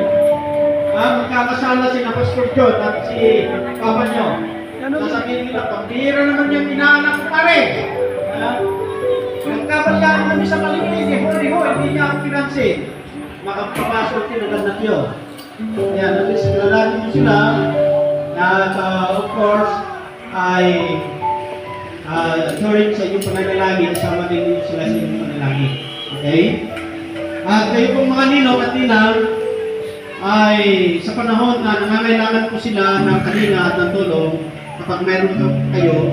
Magkakasala si na Pastor John at si Papa nyo. Sasabihin nila, pambira naman yung inaanak ko pare. Nagkabalyaan kami sa palengke, niho, hindi niya ako pinansin. Makapapasok din ang anak nyo. Yan, at least kilalanin nyo sila. At of course, ay during sa inyong pananalangin, sama din ninyo sila sa inyong pananalangin. Okay? At kayo pong mga ninong at ninang, ay sa panahon na nangangailangan po sila ng kalinga at ng tulong, kapag meron kayo,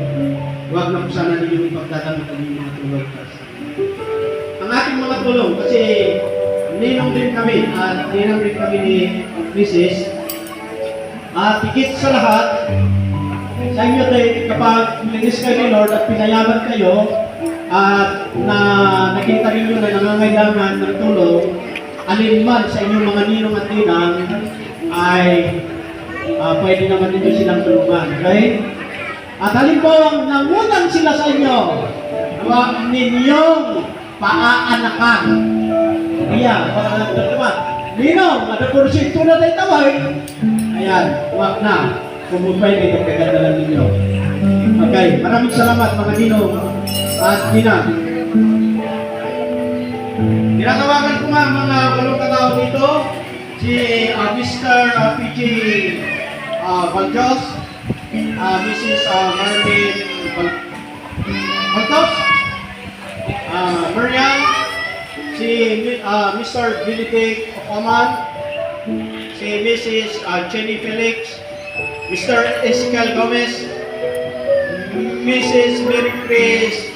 huwag na po sana ninyo ipagdadamit ang inyong mga tulong. Ang ating mga tulong, kasi ninong din kami at ninang din kami ni Mrs. At higit sa lahat, sa inyo din, kapag linis kayo ni Lord at pinayaman kayo, at nakita rin nyo na nangangailangan ng tulong, alinman sa inyong mga ninong at ninang, ay pwede naman ninyo silang tulungan. Okay? At halimbawa, nangutang sila sa inyo, huwag ninyong paaanakan. Iya, para nagtataman. Ninong, ada porsyento na tayo tawag. Ayan, huwag na. Kumupay kayo, kaganda lang ninyo. Okay, maraming salamat mga ninong at ninang. Tinatawagan ko nga mga walong katao dito, si Mr. PG Baljos, Mrs. Marlene Baljos, Mariam, si Mr. Benedict Oman, si Mrs. Jenny Felix, Mr. Ezekiel Gomez, Mrs. Mary Grace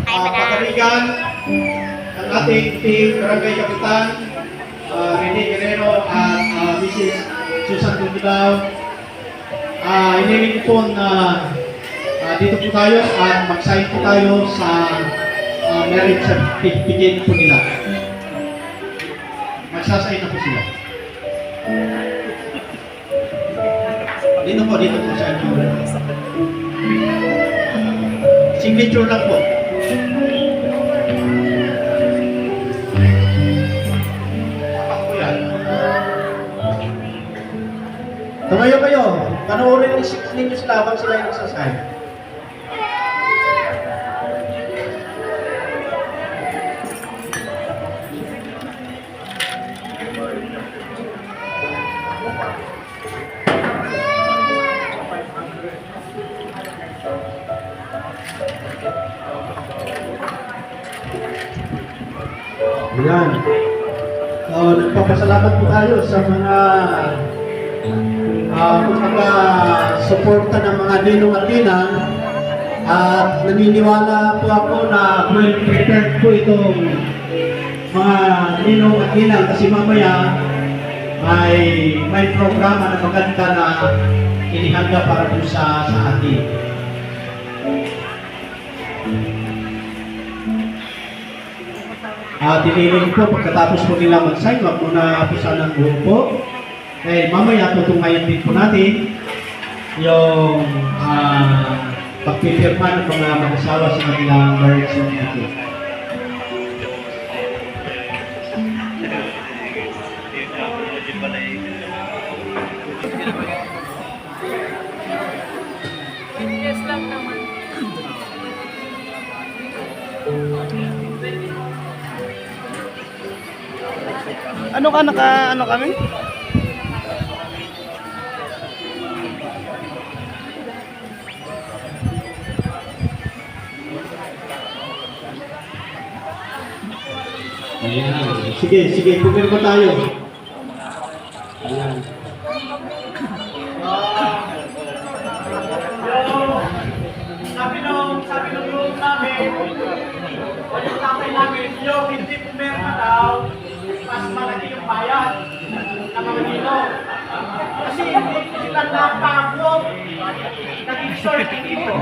Pagarigan, ang ating team Barangay Kapitan, Rene Guerrero at Mrs. Susan Dugudaw. Hiniling po na dito po tayo at mag-sign po tayo sa marriage certificate po nila. Magsasign na po sila. Dito po sa inyo. Signature lang po. Apak po yan. Tumayo kayo. Panoorin ninyo sila habang sila yung nagsasign. Ayan. So, nagpapasalamat po tayo sa mga suporta ng mga ninong at ninang at naniniwala po ako na well prepared po itong mga ninong at ninang kasi mamaya may programa na maganda na inihanda para po sa atin. Tiniling po, pagkatapos po nila mag-sign, wag muna pisan ng buhok po. Eh, mamaya tutungayan din po natin yung pagpipirma ng mga mag-asawa sa kanilang marriage certificate. Yes lang naman. Ano kami? Sige, pumirma tayo. Ayan. Sabi nung group namin, o yung tatay namin, yung hindi pumirma daw, mas malaki yung bayad ng mga ninong. Kasi hindi sila napagod, naging short dito.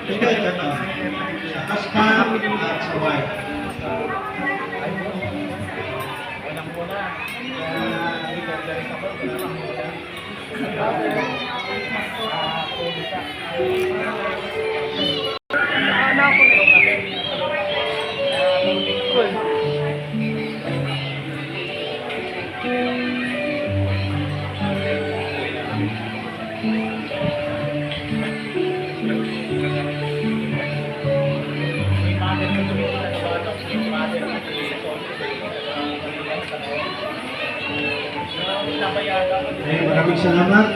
Ito. Sa husband at sa wife. Ano ako? Cool. Maraming salamat.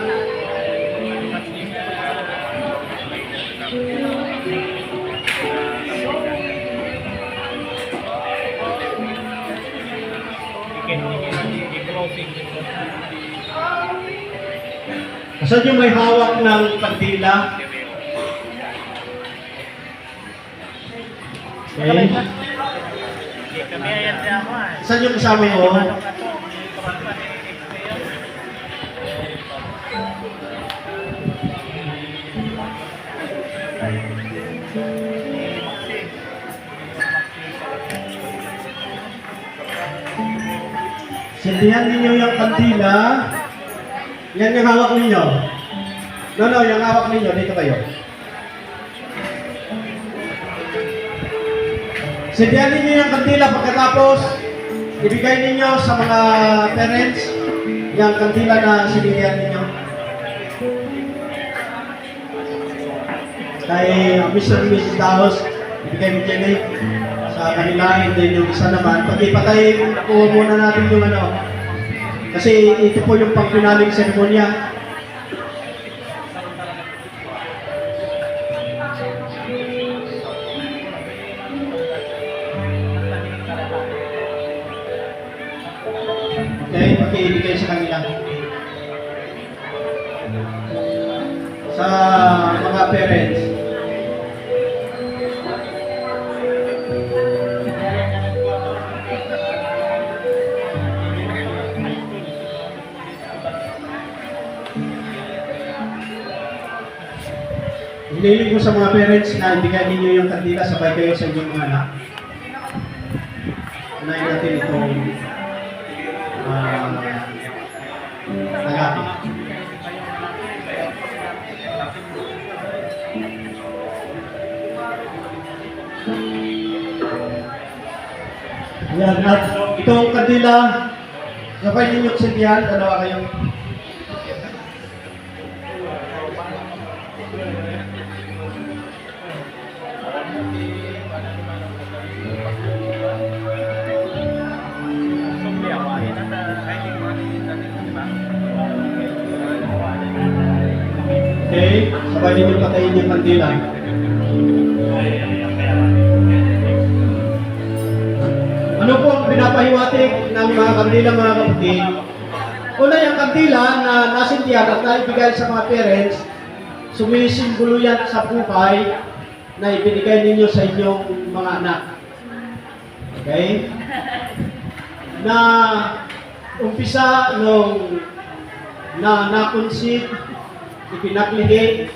Saan yung may hawak ng kandila? Okay. Saan yung kasama mo? Sindihan ninyo yung kandila. Yan yung hawak ninyo. No, yung hawak ninyo. Dito kayo. Sindihan ninyo yung kandila pagkatapos ibigay ninyo sa mga parents yung kandila na sindihan ninyo. Kay Mr. and Mrs. Daos, ibigay ni Jenny sa kanila, and then yung isa naman, pag-ipatay po muna natin yung ano, kasi ito po yung pang-finaling seremonya. Okay, pag-ibigay sa kanila. Sa mga parents. Hinihiling ko sa mga parents na ibigay ninyo yung kandila sabay kayo sa inyong mga anak. Unahin natin itong tagapi. Ayan, at itong kandila, sabay ninyo sindihan, dalawa kayo. Okay, sabay ninyo patayin yung kandila. Ano po ang pinapahiwatig ng mga kandila, mga kapatid? Una, yung kandila na nasindihan at naibigay sa mga parents, sumisimbolo yan sa buhay na ibinigay ninyo sa inyong mga anak. Okay? Na umpisa nung na-conceive, ipinaglihi,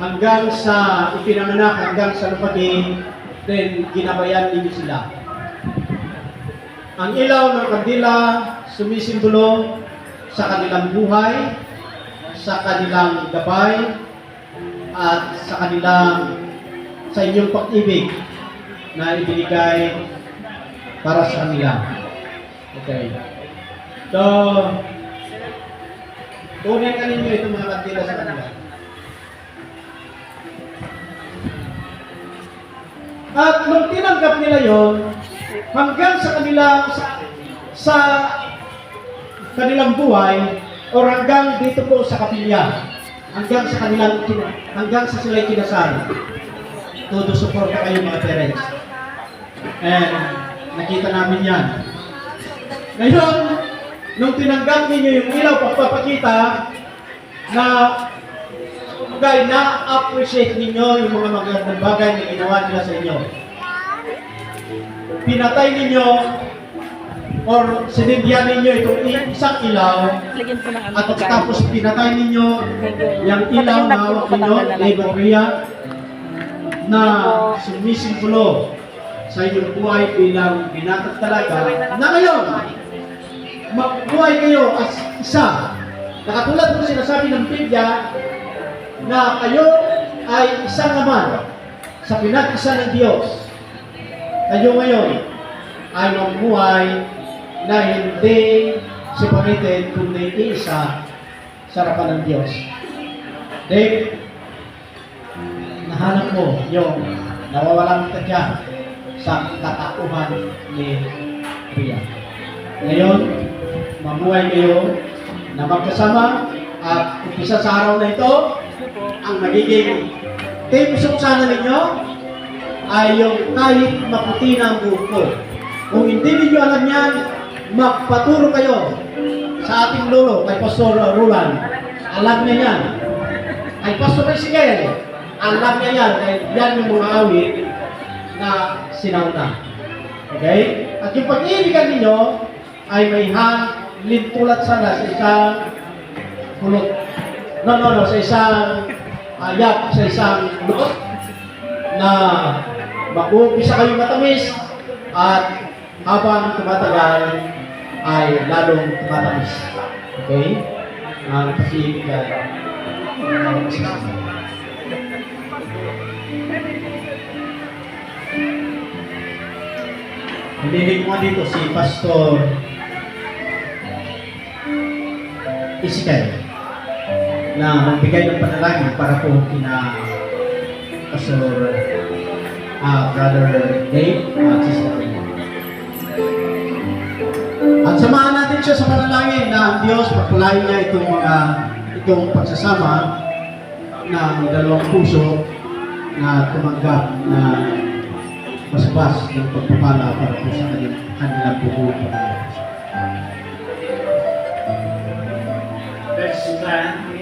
hanggang sa ipinanganak, hanggang sa lumaki, then ginabayan ninyo sila. Ang ilaw ng kandila sumisimbolo sa kanilang buhay, sa kanilang gabay, at sa inyong pag-ibig na ibinigay para sa kanila. Okay. So, kunin ka ninyo itong mga kandila sa kanila. At nung tinanggap nila yon, hanggang sa kanilang buhay, o hanggang dito po sa kapilya, hanggang sa sila'y kinasal, todo support na kayo mga parents. And nakita namin yan. Ngayon, nung tinanggap ninyo yung ilaw, pagpapakita na na-appreciate ninyo yung mga magandang bagay na ginawa nila sa inyo. Pinatay ninyo or sinindyan ninyo itong isang ilaw Lagyan ko ng ano. at tapos pinatay ninyo yung ilaw na hawak ninyo, Eva Maria, na sumisimbolo sa inyong buhay bilang binatang talaga na ngayon, magbuhay kayo as isa. Nakatulad po sinasabi ng Biblia na kayo ay isang naman sa pinag-isa ng Diyos. Kayo ngayon ay mamuhay na hindi separated kundi isa sa harapan ng Diyos. Dave, nahanap mo yung nawawalang tadya sa katauhan ni Ria. Ngayon, mamuhay kayo na magkasama at umpisa sa araw na ito, ang magiging team sana ninyo ay yung kahit maputi na ang buhok ko. Kung hindi ninyo alam yan, magpaturo kayo sa ating lolo, kay Pastor Roland. Alam niya yan. Kay Pastor Ezekiel, alam niya yan. Kaya yan yung mga awit na sinauna. Okay? At yung pag-iibigan ninyo ay may lintulat sana sa isang kulot. No, sa isang sa isang loob na mag-uumpisa kayong matamis at habang tumatagal ay lalong tumatamis. Okay? Kasi Hinilig mo dito si Pastor Ezekiel na magbigay ng panalangin para po kina Pastor Brother Dave at Sister Rina. At samahan natin siya sa panalangin na ang Diyos pagpalain niya itong pagsasama ng dalawang puso na tumanggap na basbas ng pagpapala para po sa kanilang buhay Panginoon. Let's stand.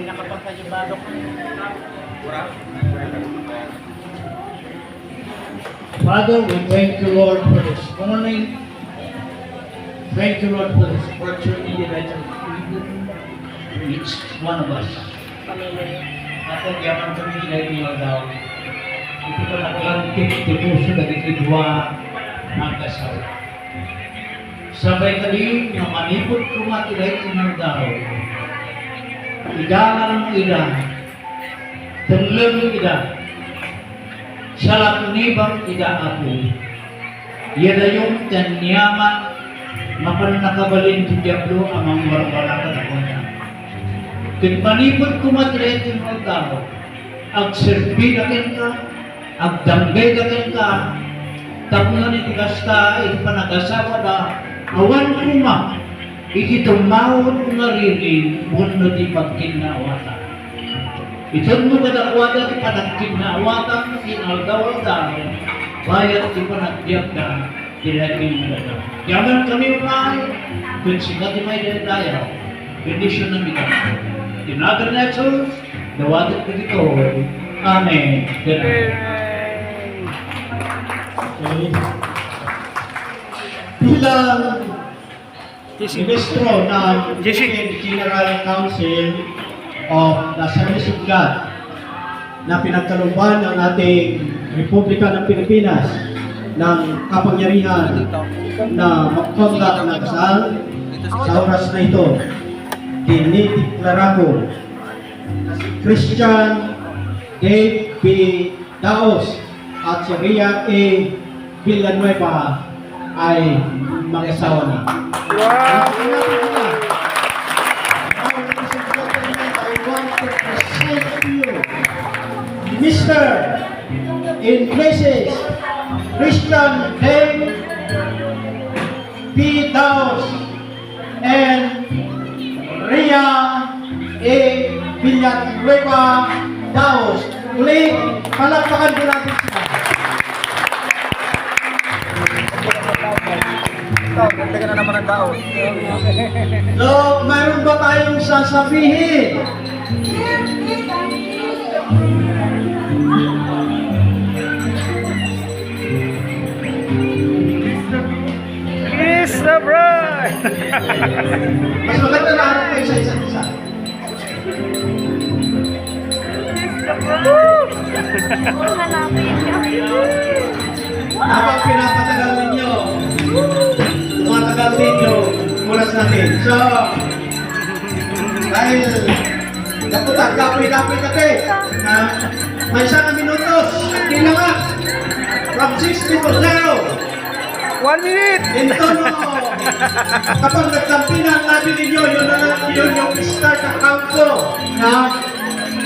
Father, we thank you, Lord, for this morning. Thank you, Lord, for this opportunity that you have given to each one of us. Ako, yaman kami nilay niyo daw. Ito ko naglantik, tipuso na ikidwa ng kasal. Sabay kali na manipot ko matilay inang daw. Idangan ng ida, tenleng ida, salat nibang ida ako. Yada yung tanyaman, mapan nakabalin di Diablo amang warwalakan ako niya. Kung manipot ko matilay inang daw, ag serbi dakin ka, ag danggay dakin ka, tapos ni tikasta, ipanagasawa na, awan kuma, ikitumawad nga rin, buno di pagkinawatan. Itong mo kadakwada di panagkinawatan, kinaldaw-daw, bayat di panagdiyak na, dilagin mo na. Yaman kami unahay, kung sikat di may dadayaw, bendisyon na kita. Tinagal na ito, dawagat ko dito. Amen. Okay. Bilang ministro ng General Council of the Assemblies of God na pinagkalooban ng ating Republika ng Pilipinas ng kapangyarihan na mag-conduct ng kasal sa oras na ito, dinideklara ko na si Christian Dave B. Daos at si Ria A. Villanueva ay mag-asawa na. Wow! I want to present to you Mr. and Mrs. Christian Dave B. Daos and Ria A. Villanueva Daos. Ulit, palakpakan po natin sila. Ganda ka na naman ang tao. So, mayroon ba tayong sasabihin? Kiss the bride! Mas maganda na harap kayo sa isa't isa. Woo! So, dahil daputan, kapoy-kapoy kate, may isang minutos at kailangan from 60 to 0. 1 minute! In tono, kapag nagkampi na ang natin ninyo, yun yung start account ko. Na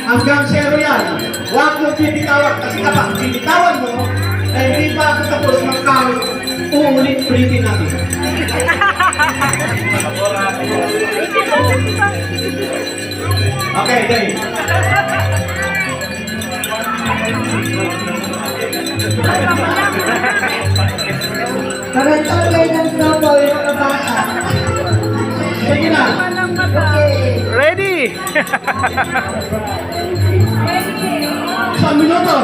hanggang 0 yan. Huwag mo pinitawan. Kasi kapag pinitawan mo, hindi pa ako tapos mag-count, uulit-ulitin natin. Okay, Dave. Parental guidance daw po yung mga bata. Sige na. Okay. Ready! Isang minuto.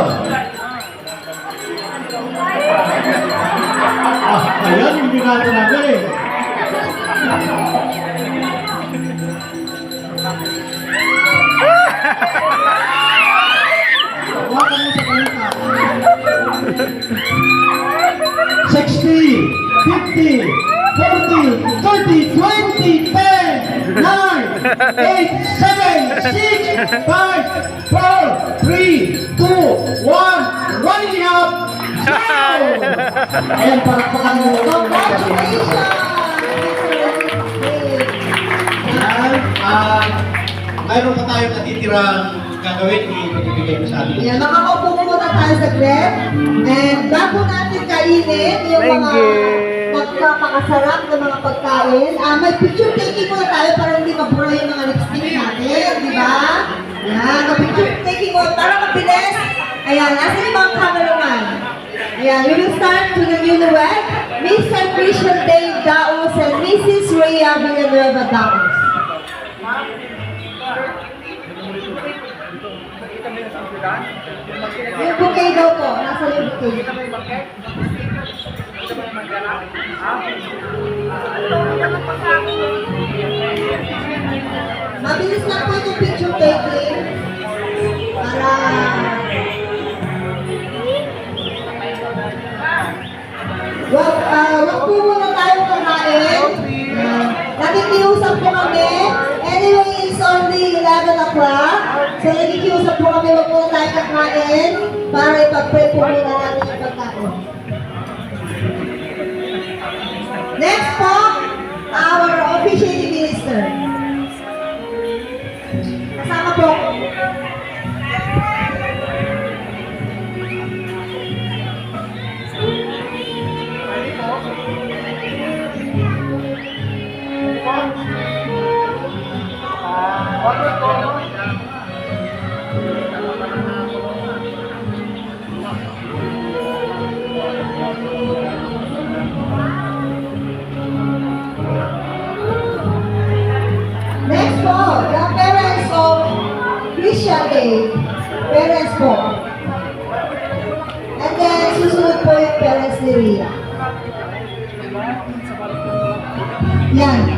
Ayan, hindi natin natin. Hawakan mo sa kalita. 60, 50, 40, 30, 20, 10, 9, 8, 7, 6, 5, 4, 3, 2, 1, running up! Zero! Ayan, palakpakan mo. Congratulations! Ayan, mayroon pa tayong natitirang gagawin ibigay ko sa atin. Ayan, makakaupo muna tayo sa grab. And bago natin kainin yung mga magpapakasarap na mga pagkain, may picture taking muna tayo para hindi mabura yung mga lipstick natin, di ba? Ayan, picture taking muna para mabilis. Ayan, nasa yung mga cameraman. Ayan, we will start to the newlywed, Mr. Christian Dave Daos and Mrs. Rhea Villanueva Daos. Yung bouquet daw po, nasa yung bouquet. Mabilis lang po itong picture taking para wag po muna tayo kakain. Nakikiusap po kami. Anyway, it's only 11 o'clock. So nakikiusap po kami, wag muna tayo kakain para ipag-pray po muna natin yung pagkain. Next po, our officiating minister. Kasama po. Next po, the parents of Christian Dave. Parents po. And then, susunod po yung parents ni Rhea. Yan.